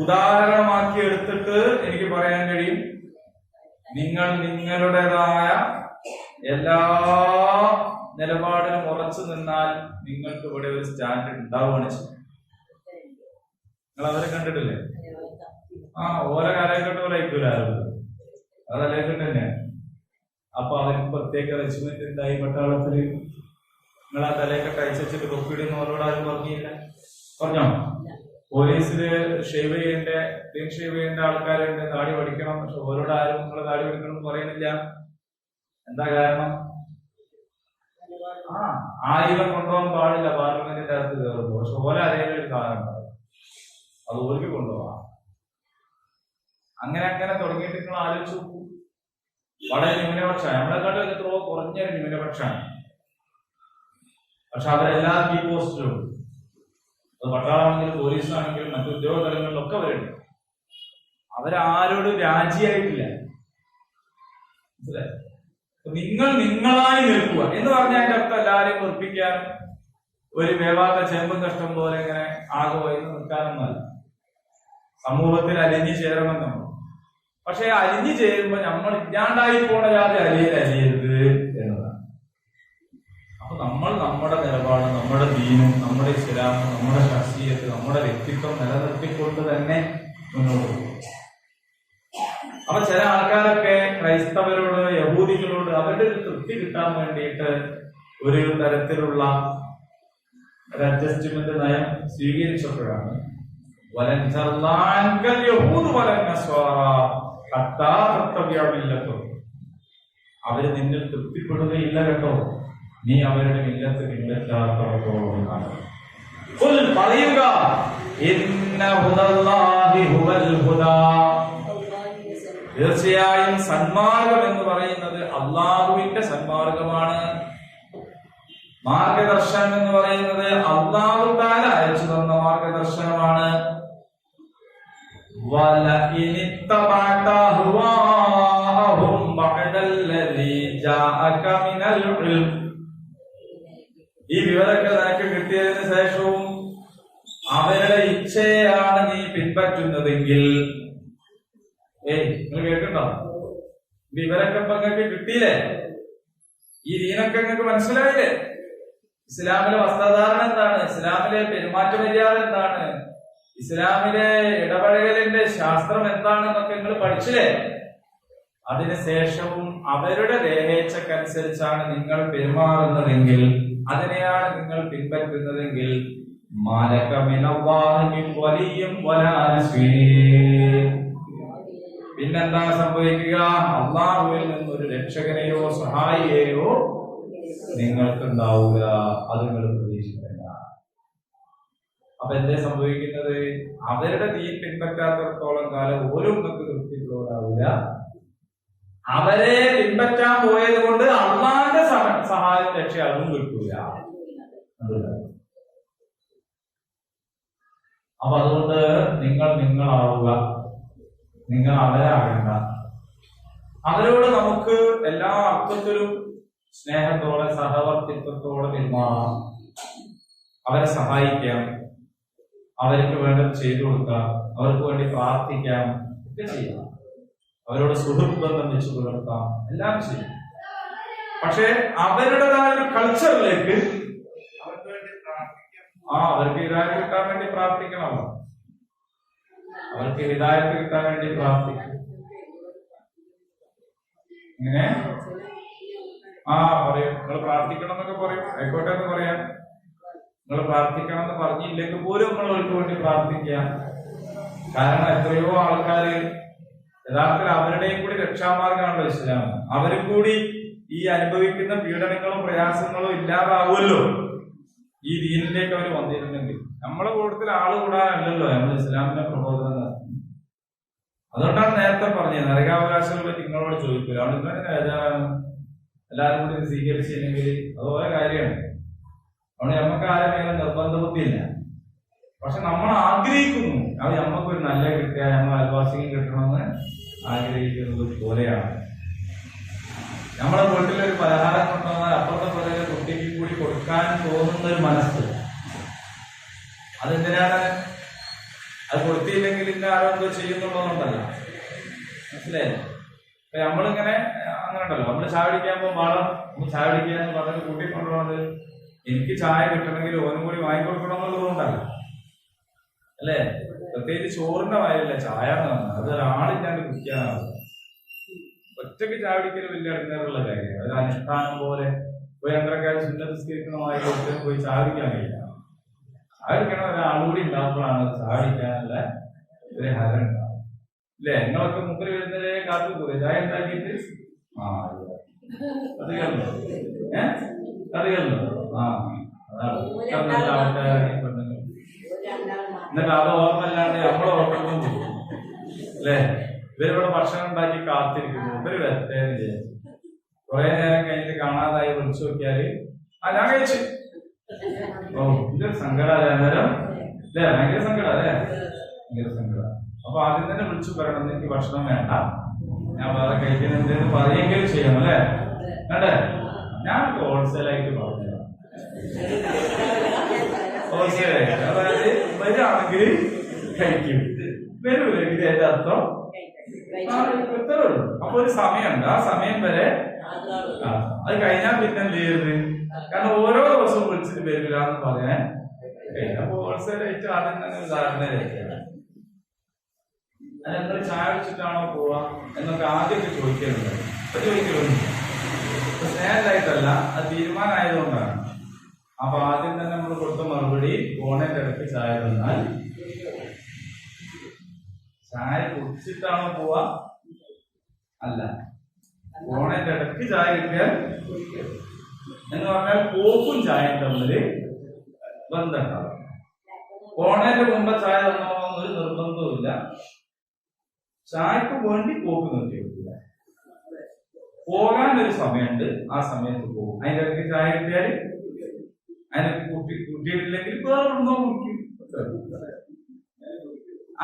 ഉദാഹരണമാക്കി എടുത്തിട്ട് എനിക്ക് പറയാൻ കഴിയും, നിങ്ങൾ നിങ്ങളുടേതായ എല്ലാ നിലപാടിലും ഉറച്ചു നിന്നാൽ നിങ്ങൾക്ക് ഇവിടെ ഒരു സ്റ്റാൻഡേർഡ് ഉണ്ടാവുകയാണ് ചെയ്യുന്നത്. നിങ്ങൾ അവരെ കണ്ടിട്ടില്ലേ? ഓരോ കാലഘട്ടം പോലെ ആയിരിക്കൂലായിരുന്നു, അത് അലേക്കട്ട് തന്നെയാണ്. അപ്പൊ അവർക്ക് പ്രത്യേക റെജിമെന്റ് ഉണ്ടായി പട്ടാളത്തില്. നിങ്ങൾ ആ തലേക്കെട്ട് അയച്ചിട്ട് കൊപ്പിടുന്ന അവരോട് ആരും പറഞ്ഞില്ല, പറഞ്ഞോ? പോലീസില് ഷേവ് ചെയ്യേണ്ട ആൾക്കാരുണ്ട്, താടി പഠിക്കണം. പക്ഷെ ഓരോട് ആരും നിങ്ങൾ താടി പഠിക്കണം എന്ന് പറയുന്നില്ല. എന്താ കാരണം? ആയുധം കൊണ്ടുപോകാൻ പാടില്ല പാർലമെന്റിന്റെ അകത്ത് കയറുമ്പോൾ. പക്ഷെ ഓരോ അറിയാൻ ഒരു സാധനം ഉണ്ടാവും, അത് ഓർക്ക് കൊണ്ടുപോകാം. അങ്ങനെ തുടങ്ങിയിട്ട് നിങ്ങൾ ആലോചിച്ച് നോക്കൂ. വളരെ ന്യൂനപക്ഷമാണ്, നമ്മളെക്കാട്ടും എത്രയോ കുറഞ്ഞ ന്യൂനപക്ഷമാണ്. പക്ഷെ അവരെല്ലാ കീ പോസ്റ്റിലും, അത് പട്ടാളാണെങ്കിലും പോലീസാണെങ്കിലും മറ്റു ഉദ്യോഗ തലങ്ങളിലൊക്കെ അവരുണ്ട്. അവരാരോടും രാജിയായിട്ടില്ല. മനസ്സിലായി? നിങ്ങൾ നിങ്ങളായി നിൽക്കുക എന്ന് പറഞ്ഞാൽ അതിന്റെ അർത്ഥം എല്ലാവരെയും വെറുപ്പിക്കാനും ഒരു വേവാത്ത ചേമ്പും കഷ്ടം പോലെ ഇങ്ങനെ ആകെ വൈകുന്നു നിൽക്കാനൊന്നുമല്ല. സമൂഹത്തിൽ അലിഞ്ഞു ചേരണം നമ്മൾ. പക്ഷെ അലിഞ്ഞു ചേരുമ്പോ നമ്മൾ ഇല്ലാണ്ടായി പോണല്ലാതെ അലിയരുത് എന്നതാണ്. അപ്പൊ നമ്മൾ നമ്മുടെ നിലപാട്, നമ്മുടെ ദീനും, നമ്മുടെ ഇസ്ലാമും, നമ്മുടെ ശാസ്ത്രീയത്ത്, നമ്മുടെ വ്യക്തിത്വം നിലനിർത്തിക്കൊണ്ട് തന്നെ മുന്നോട്ട് പോകും. അപ്പൊ ചില ആൾക്കാരൊക്കെ ക്രൈസ്തവരോട്, യഹൂദികളോട് അവരുടെ ഒരു തൃപ്തി കിട്ടാൻ വേണ്ടിയിട്ട് ഒരു തരത്തിലുള്ള ഒരു അഡ്ജസ്റ്റ്മെന്റ് നയം സ്വീകരിച്ചപ്പോഴാണ് അവര് നിന്നിൽ തൃപ്തിപ്പെടുകയില്ല കേട്ടോ, നീ അവരുടെ മില്ലത്ത് പിൻപറ്റാത്തോളം പറയുക, തീർച്ചയായും സന്മാർഗം എന്ന് പറയുന്നത് അള്ളാഹുവിന്റെ സന്മാർഗമാണ്. മാർഗദർശനം എന്ന് പറയുന്നത് അള്ളാഹു തആല അയച്ചു തന്ന മാർഗദർശനമാണ്. ഈ വിവരങ്ങൾ നിനക്ക് കിട്ടിയതിനു ശേഷവും അവരുടെ ഇച്ഛയാണ് നീ പിൻപറ്റുന്നതെങ്കിൽ, നിങ്ങൾ കേൾക്കണ്ടോ? വിവരൊക്കെ ഇപ്പൊ നിങ്ങൾക്ക് കിട്ടിയില്ലേ? ഈ ദീനൊക്കെ നിങ്ങൾക്ക് മനസ്സിലായില്ലേ? ഇസ്ലാമിലെ വസ്ത്രധാരണ എന്താണ്? ഇസ്ലാമിലെ പെരുമാറ്റ മര്യാദ എന്താണ്? ഇസ്ലാമിലെ ഇടപഴകലിന്റെ ശാസ്ത്രം എന്താണെന്നൊക്കെ നിങ്ങൾ പഠിച്ചില്ലേ? അതിനുശേഷവും അവരുടെ ദേഹേച്ഛക്കനുസരിച്ചാണ് നിങ്ങൾ പെരുമാറുന്നതെങ്കിൽ, അതിനെയാണ് നിങ്ങൾ പിൻപറ്റുന്നതെങ്കിൽ, പിന്നെന്താണ് സംഭവിക്കുക? അള്ളാഹുവിൽ നിന്ന് ഒരു രക്ഷകനെയോ സഹായിയെയോ നിങ്ങൾക്കുണ്ടാവൂല. അത് നിങ്ങൾ പ്രതീക്ഷിക്കേണ്ട. അപ്പൊ എന്തേ സംഭവിക്കുന്നത്? അവരുടെ ദീൻ പിൻപറ്റാത്തടത്തോളം കാലം ഓരോ നിങ്ങൾക്ക് തൃപ്തിയുള്ളവരാവില്ല. അവരെ പിൻപറ്റാൻ പോയത് കൊണ്ട് അള്ളാന്റെ സഹായം രക്ഷ അതും കിട്ടൂല. അപ്പൊ അതുകൊണ്ട് നിങ്ങളാവുക, നിങ്ങൾ അവരാകണ്ട. അവരോട് നമുക്ക് എല്ലാ അർത്ഥത്തിലും സ്നേഹത്തോടെ, സഹവർത്തിത്വത്തോടെ പെരുമാറാം. അവരെ സഹായിക്കാം, അവർക്ക് വേണ്ടത് ചെയ്തു കൊടുക്കാം, അവർക്ക് വേണ്ടി പ്രാർത്ഥിക്കാം, ഒക്കെ ചെയ്യാം. അവരോട് സുഹൃത്ത് ബന്ധം വെച്ച് പുലർത്താം, എല്ലാം ചെയ്യും. പക്ഷെ അവരുടേതായ ഒരു കൾച്ചറിലേക്ക് അവർക്ക് വേണ്ടി പ്രാർത്ഥിക്കാം. അവർക്ക് ഹിദായത്ത് കിട്ടാൻ വേണ്ടി പ്രാർത്ഥിക്കണമല്ലോ. അവർക്ക് ഹിദായത്ത് കിട്ടാൻ വേണ്ടി പ്രാർത്ഥിക്കും. ഇങ്ങനെ പറയും, നിങ്ങൾ പ്രാർത്ഥിക്കണം എന്നൊക്കെ പറയും. ആയിക്കോട്ടെ എന്ന് പറയാം. നിങ്ങൾ പ്രാർത്ഥിക്കണം എന്ന് പറഞ്ഞില്ലെങ്കിൽ പോലും നമ്മൾ അവർക്ക് വേണ്ടി പ്രാർത്ഥിക്കാം. കാരണം എത്രയോ ആൾക്കാര് യഥാർത്ഥത്തിൽ അവരുടെയും കൂടി രക്ഷാമാർഗമാണല്ലോ ഇസ്ലാം. അവരും കൂടി ഈ അനുഭവിക്കുന്ന പീഡനങ്ങളും പ്രയാസങ്ങളും ഇല്ലാതാവുമല്ലോ ഈ ദീനിലേക്ക് അവർ വന്നിരുന്നെങ്കിൽ. നമ്മളെ കൂട്ടത്തിൽ ആള് കൂടാനല്ലല്ലോ നമ്മൾ ഇസ്ലാമിന്റെ പ്രബോധനം നടത്തുന്നത്. അതുകൊണ്ടാണ് നേരത്തെ പറഞ്ഞത് നരകാവകാശങ്ങളെ പറ്റി നിങ്ങളോട് ചോദിക്കില്ല. അവിടെ ഇങ്ങനെ എല്ലാവരും കൂടി സ്വീകരിച്ചില്ലെങ്കിൽ അതുപോലെ കാര്യമാണ്. അതുകൊണ്ട് നമുക്ക് ആരും നിർബന്ധ ബുദ്ധിയില്ല. പക്ഷെ നമ്മൾ ആഗ്രഹിക്കുന്നു അത് നമുക്കൊരു നല്ല കിട്ടുക, നമ്മൾ അയൽവാസിക്കും കിട്ടണമെന്ന് ആഗ്രഹിക്കുന്നത് പോലെയാണ്. നമ്മുടെ വീട്ടിലൊരു പലഹാരം കൊണ്ടുവന്നാൽ അപ്പുറത്തെ പോലെ കുട്ടിക്ക് കൂടി കൊടുക്കാൻ തോന്നുന്ന ഒരു മനസ്സ്, അതെന്തിനാണ്? അത് കൊടുത്തില്ലെങ്കിൽ ഇന്ന ആരോ എന്തോ ചെയ്യുന്നുള്ളതുകൊണ്ടല്ല. മനസ്സിലായി? അപ്പൊ നമ്മളിങ്ങനെ അങ്ങനെ ഉണ്ടല്ലോ, നമ്മള് ചായ പിടിക്കാൻ പോകുമ്പോൾ ഒന്ന് ചായ പിടിക്കാന്ന് പറഞ്ഞ് കൂട്ടിക്കൊണ്ടുപോകുന്നത് എനിക്ക് ചായ കിട്ടണമെങ്കിൽ ഓനും കൂടി വാങ്ങിക്കൊടുക്കണം എന്നുള്ളതുകൊണ്ടല്ല, അല്ലേ? പ്രത്യേകിച്ച് ചോറിന്റെ വായല്ല ചായ എന്ന് പറഞ്ഞാൽ അത് ഒരാളില്ലാണ്ട് കുടിക്കാനാണ്. ഒറ്റയ്ക്ക് ചായ പിടിക്കൽ വലിയ അടങ്ങാറുള്ള കാര്യമാണ്. ഒരു അനുഷ്ഠാനം പോലെ പോയി രണ്ടരക്കാർ സുന്നതസ്കരിക്കണമായി ഒറ്റയ്ക്ക് പോയി ചായ പിടിക്കാൻ കഴിയില്ല. ചായ പിടിക്കണ ഒരാളുകൂടി ഉണ്ടാകുമ്പോഴാണ് ചായ പിടിക്കാനുള്ള ഒരു ഹരം ഉണ്ടാവും. ഇല്ലേ? നിങ്ങളൊക്കെ മുമ്പിൽ വരുന്നതേ കാത്തു പോയി ചായ ഉണ്ടാക്കിയിട്ട് അത് കേൾക്കോ? അത് കേൾക്കോ? എന്നിട്ട് അത് ഓർമ്മല്ലാണ്ട് നമ്മളെ ഓർമ്മ പോകും. അല്ലേ? ഇവരിവിടെ ഭക്ഷണം ഉണ്ടാക്കി കാത്തിരിക്കുന്നു, ഇവര് വരട്ടേന്ന് വിചാരിച്ചു. കുറെ നേരം കഴിഞ്ഞിട്ട് കാണാതായി വിളിച്ചു നോക്കിയാല് ഞാൻ കഴിച്ചു. ഇതൊരു സങ്കടം നേരം അല്ലേ? ഭയങ്കര സങ്കടം അല്ലേ? ഭയങ്കര സങ്കടം. അപ്പൊ ആദ്യം തന്നെ വിളിച്ചു പറയണം, എനിക്ക് ഭക്ഷണം വേണ്ട, ഞാൻ വേറെ കഴിക്കുന്നുണ്ടെന്ന് പറയുമെങ്കിലും ചെയ്യണം. അല്ലേ? വേണ്ടേ? ഞാൻ ഹോൾസെയിലായിട്ട് പറഞ്ഞുതരാം. അതായത് വരികയാണെങ്കിൽ കഴിക്കും, വരൂലെങ്കിൽ എന്റെ അർത്ഥം ഇത്രേ ഉള്ളൂ. അപ്പൊ ഒരു സമയമുണ്ട്, ആ സമയം വരെ അത് കഴിഞ്ഞാൽ പിന്നെ എന്ത് ചെയ്യരുത്. കാരണം ഓരോ ദിവസവും വിളിച്ചിട്ട് വരില്ല എന്ന് പറയാൻ കഴിയില്ല. അപ്പൊ ഹോൾസെയിൽ ആയിട്ട് ആദ്യം തന്നെ ഉദാഹരണ രചിക്കണം. നിങ്ങൾ ചായ വെച്ചിട്ടാണോ പോവാ എന്നൊക്കെ ആദ്യമൊക്കെ ചോദിക്കലുണ്ട്. അപ്പൊ ചോദിക്കലൊന്നും സ്നേഹമായിട്ടല്ല, അത് തീരുമാനമായതുകൊണ്ടാണ്. അപ്പൊ ആദ്യം തന്നെ നമ്മൾ കൊടുത്ത മറുപടി ഫോണിന്റെ ഇടയ്ക്ക് ചായ തന്നാൽ ചായ കുടിച്ചിട്ടാണോ പോവാ അല്ല, ഫോണിന്റെ ഇടയ്ക്ക് ചായ കിട്ടിയാൽ എന്ന് പറഞ്ഞാൽ കോപ്പും ചായയും തമ്മില് ബന്ധമുണ്ടാവും. ഫോണിന്റെ മുമ്പ് ചായ തന്നോന്നൊരു നിർബന്ധവുമില്ല, ചായക്ക് വേണ്ടി കോപ്പ് നിർത്തി വെക്കില്ല. പോകാൻ ഒരു സമയമുണ്ട്, ആ സമയത്ത് പോകും. അതിന്റെ ഇടയ്ക്ക് ചായ കിട്ടിയാൽ അതിനെ കൂട്ടിയിട്ടില്ലെങ്കിൽ വേറെ ഒന്നോ കുടിക്കും.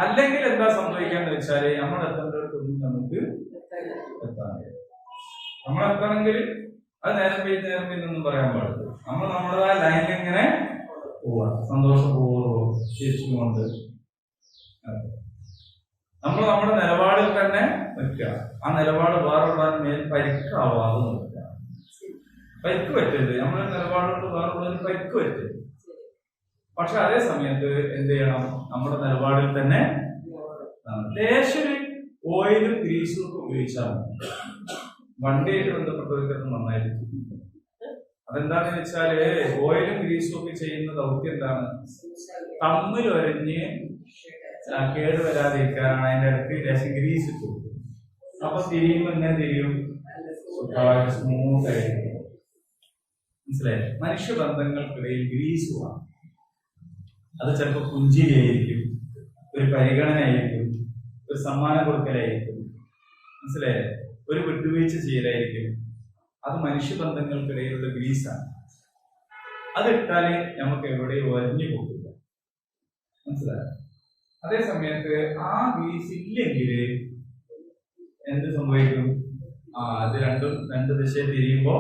അല്ലെങ്കിൽ എന്താ സംഭവിക്കാന്ന് വെച്ചാല് നമ്മൾ എത്തേണ്ടടുത്തൊന്നും നമുക്ക് എത്താൻ കഴിയും. നമ്മൾ എത്തണമെങ്കിൽ അത് നേരം പിന്നൊന്നും പറയാൻ പാടില്ല. നമ്മൾ നമ്മുടേതായ ലൈനിൽ ഇങ്ങനെ പോവാ, സന്തോഷപൂർവ്വം ചിരിച്ചുകൊണ്ട് നമ്മൾ നമ്മുടെ നിലപാടിൽ തന്നെ നിൽക്കുക. ആ നിലപാട് വേറുള്ള മേൽ പരിക്കാവാതെ നിൽക്കുക. പരിക്ക് പറ്റരുത്, നമ്മുടെ നിലപാടുകൊണ്ട് വേറുള്ളതിന് പരിക്ക് പറ്റരുത്. പക്ഷെ അതേ സമയത്ത് എന്ത് ചെയ്യണം, നമ്മുടെ നിലപാടിൽ തന്നെ ലേശം ഓയിലും ഗ്രീസും ഒക്കെ ഉപയോഗിച്ചാൽ മതി. വണ്ടിയായിട്ട് ബന്ധപ്പെട്ടവർക്ക് നന്നായിരിക്കും. അതെന്താണെന്ന് വെച്ചാല് ഓയിലും ഗ്രീസും ഒക്കെ ചെയ്യുന്ന ദൗത്യം എന്താണ്, തമ്മിൽ ഒരഞ്ഞ് കേട് വരാതിരിക്കാനാണ്. അതിന്റെ ഇടയ്ക്ക് ലേശം ഗ്രീസ് ഇട്ടു. അപ്പൊ തിരിയുമ്പോ എങ്ങനെ തിരിയും, സ്മൂത്ത് ആയിരിക്കും. മനസ്സിലായി? മനുഷ്യബന്ധങ്ങൾക്കിടയിൽ ഗ്രീസുമാണ്. അത് ചിലപ്പോൾ പുഞ്ചിരിയായിരിക്കും, ഒരു പരിഗണനയായിരിക്കും, ഒരു സമ്മാനം കൊടുക്കലായിരിക്കും, മനസ്സിലായേ, ഒരു വിട്ടുവീഴ്ച ചെയ്യലായിരിക്കും. അത് മനുഷ്യബന്ധങ്ങൾക്കിടയിലുള്ള ഗ്രീസാണ്. അതിട്ടാല് നമുക്ക് എവിടെയും ഒരഞ്ഞു പോകില്ല. മനസ്സിലായോ? അതേ സമയത്ത് ആ ഗ്രീസ് ഇല്ലെങ്കിൽ എന്ത് സംഭവിക്കും, അത് രണ്ട് ദിശയിൽ തിരിയുമ്പോ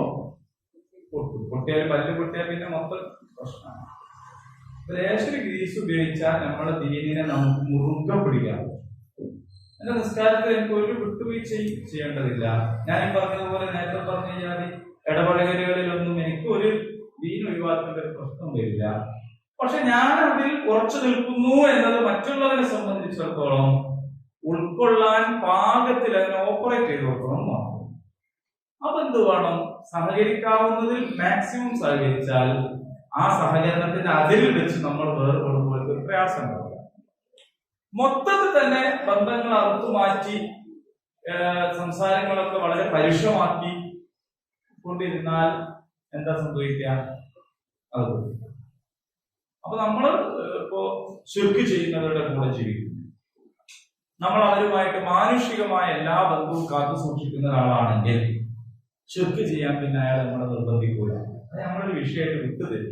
പൊട്ടും. പൊട്ടിയാൽ പല്ല് പൊട്ടിയാൽ പിന്നെ മൊത്തം പ്രശ്നമാണ്. ലേശം ഗ്രീസ് ഉപയോഗിച്ചാൽ നമ്മുടെ ദീനിനെ നമുക്ക് മുറുക്കം പിടിക്കാം. എന്റെ നിസ്കാരത്തിൽ എനിക്ക് ഒരു വിട്ടുവീഴ്ചയും ചെയ്യേണ്ടതില്ല. ഞാൻ ഈ പറഞ്ഞതുപോലെ നേരത്തെ പറഞ്ഞു കഴിഞ്ഞാൽ ഇടപഴകലുകളിലൊന്നും എനിക്ക് ഒരു ദീൻ ഒഴിവാക്കേണ്ട ഒരു പ്രശ്നം വരില്ല. പക്ഷെ ഞാൻ അതിൽ ഉറച്ചു നിൽക്കുന്നു എന്നത് മറ്റുള്ളവരെ സംബന്ധിച്ചിടത്തോളം ഉൾക്കൊള്ളാൻ പാകത്തിൽ അതിനെ ഓപ്പറേറ്റ് ചെയ്ത് കൊടുക്കണം മാത്രം. അതെന്ത് വേണം, സഹകരിക്കാവുന്നതിൽ മാക്സിമം സഹകരിച്ചാൽ ആ സഹകരണത്തിന്റെ അതിരിൽ വെച്ച് നമ്മൾ വേർപെടുമ്പോൾ പ്രയാസം ഉണ്ടാവില്ല. മൊത്തത്തിൽ തന്നെ ബന്ധങ്ങൾ അറുത്തു മാറ്റി സംസാരങ്ങളൊക്കെ വളരെ പരുഷമാക്കി കൊണ്ടിരുന്നാൽ എന്താ സംഭവിക്കുക, അത് അപ്പൊ നമ്മൾ ഇപ്പോ ശിർക്ക് ചെയ്യുന്നവരുടെ കൂടെ ജീവിക്കുന്നു. നമ്മൾ അവരുമായിട്ട് മാനുഷികമായ എല്ലാ ബന്ധവും കാത്തു സൂക്ഷിക്കുന്ന ഒരാളാണെങ്കിൽ ശിർക്ക് ചെയ്യാൻ പിന്നെ അയാൾ നമ്മളെ നിർബന്ധിക്കൂല. അത് നമ്മളൊരു വിഷയമായിട്ട് വിട്ടുതരും.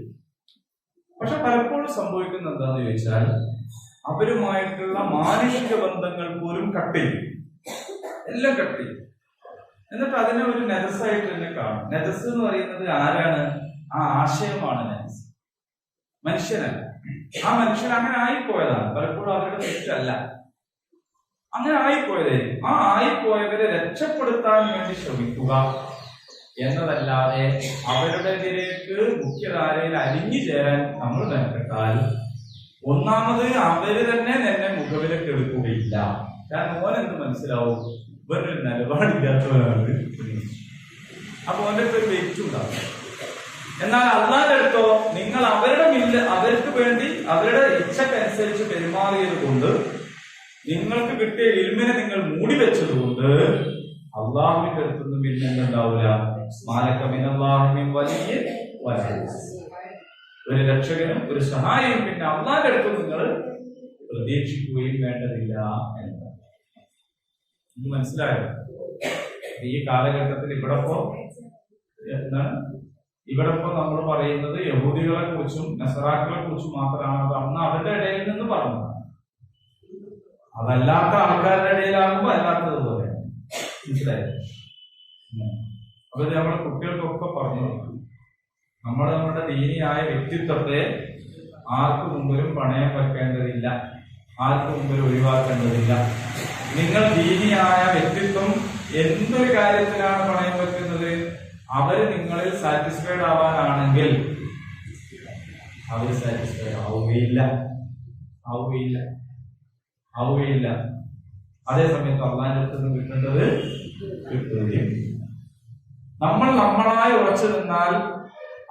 പക്ഷെ പലപ്പോഴും സംഭവിക്കുന്ന എന്താന്ന് ചോദിച്ചാൽ അവരുമായിട്ടുള്ള മാനുഷിക ബന്ധങ്ങൾ പോലും കട്ടിയും, എല്ലാം കട്ടിയും. എന്നിട്ട് അതിനെ ഒരു നജസായിട്ട് തന്നെ കാണും. നജസ് എന്ന് പറയുന്നത് ആരാണ്? ആ ആശയമാണ് നജസ്, മനുഷ്യനല്ല. ആ മനുഷ്യൻ അങ്ങനെ ആയിപ്പോയതാണ്, പലപ്പോഴും അവരുടെ തെറ്റല്ല, അങ്ങനെ ആയിപ്പോയതേ. ആ ആയിപ്പോയവരെ രക്ഷപ്പെടുത്താൻ വേണ്ടി ശ്രമിക്കുക എന്നതല്ലാതെ അവരുടെതിലേക്ക് മുഖ്യധാരയിൽ അലിഞ്ഞു ചേരാൻ നമ്മൾ മെനക്കെട്ടാൽ ഒന്നാമത് അവര് തന്നെ എന്നെ മുഖവിലേക്ക് എടുക്കുകയില്ല. കാരണം ഓൻ എന്ത് മനസ്സിലാവും, ഇവരൊരു നിലപാടില്ലാത്തവരാണ്. അപ്പൊ ഓന്റെ ഒരു വെയിറ്റ് ഉണ്ടാവും. എന്നാൽ അള്ളാന്റെ അടുത്തോ നിങ്ങൾ അവർക്ക് വേണ്ടി അവരുടെ ഇച്ഛക്കനുസരിച്ച് പെരുമാറിയത് കൊണ്ട്, നിങ്ങൾക്ക് കിട്ടിയ ഇൽമിനെ നിങ്ങൾ മൂടി വെച്ചത് കൊണ്ട് അള്ളാഹുവിന്റെ അടുത്തൊന്നും പിന്നെ എന്തുണ്ടാവില്ല, വലിയ ഒരു രക്ഷകനും ഒരു സഹായിയും പിന്നെ അള്ളാന്റെ അടുത്ത് നിങ്ങൾ പ്രതീക്ഷിക്കുകയും വേണ്ടതില്ല എന്നതാണ്. ഇത് മനസ്സിലായോ? ഈ കാലഘട്ടത്തിൽ ഇവിടെ നമ്മൾ പറയുന്നത് യഹൂദികളെ കുറിച്ചും നസറാക്കളെ കുറിച്ചും മാത്രമാണ്. അത് അന്ന് അവരുടെ ഇടയിൽ നിന്ന് പറഞ്ഞതാണ്. അതല്ലാത്ത ആൾക്കാരുടെ ഇടയിലാകുമ്പോൾ അല്ലാത്തതുപോലെ. മനസ്സിലായോ? അപ്പൊ നമ്മുടെ കുട്ടികൾക്കൊക്കെ പറഞ്ഞു, നമ്മുടെ ദീനിയായ വ്യക്തിത്വത്തെ ആർക്കു മുമ്പിലും പണയം വെക്കേണ്ടതില്ല, ആർക്കു മുമ്പിലും ഒഴിവാക്കേണ്ടതില്ല. നിങ്ങൾ ദീനിയായ വ്യക്തിത്വം എന്തൊരു കാര്യത്തിലാണ് പണയം വെക്കുന്നത്, അവര് നിങ്ങളിൽ സാറ്റിസ്ഫൈഡ് ആവാനാണെങ്കിൽ അവര് സാറ്റിസ്ഫൈഡ് ആവുകയില്ല. അതേ സമയത്ത് അള്ളാന്റെ അടുത്ത് നിന്ന് കിട്ടേണ്ടത് കിട്ടുകയും. നമ്മൾ നമ്മളായി ഉറച്ചു നിന്നാൽ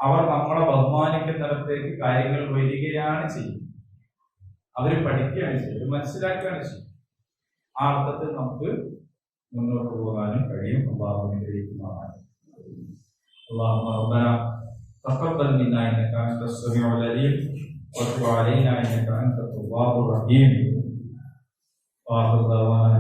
അവർ നമ്മളെ ബഹുമാനിക്കുന്നിടത്തേക്ക് കാര്യങ്ങൾ വരികയാണ് ചെയ്യും. അവര് പഠിക്കുകയാണ് ചെയ്യും, മനസ്സിലാക്കുകയാണ് ചെയ്യും. ആ അർത്ഥത്തിൽ നമുക്ക് മുന്നോട്ട് പോകാനും കഴിയും. അള്ളാഹു അനുഗ്രഹിക്കുന്നതാണ്. اللهم ربنا تقبل منا انك انت السميع العليم وتب علينا انك انت التواب الرحيم. واخر دعوانا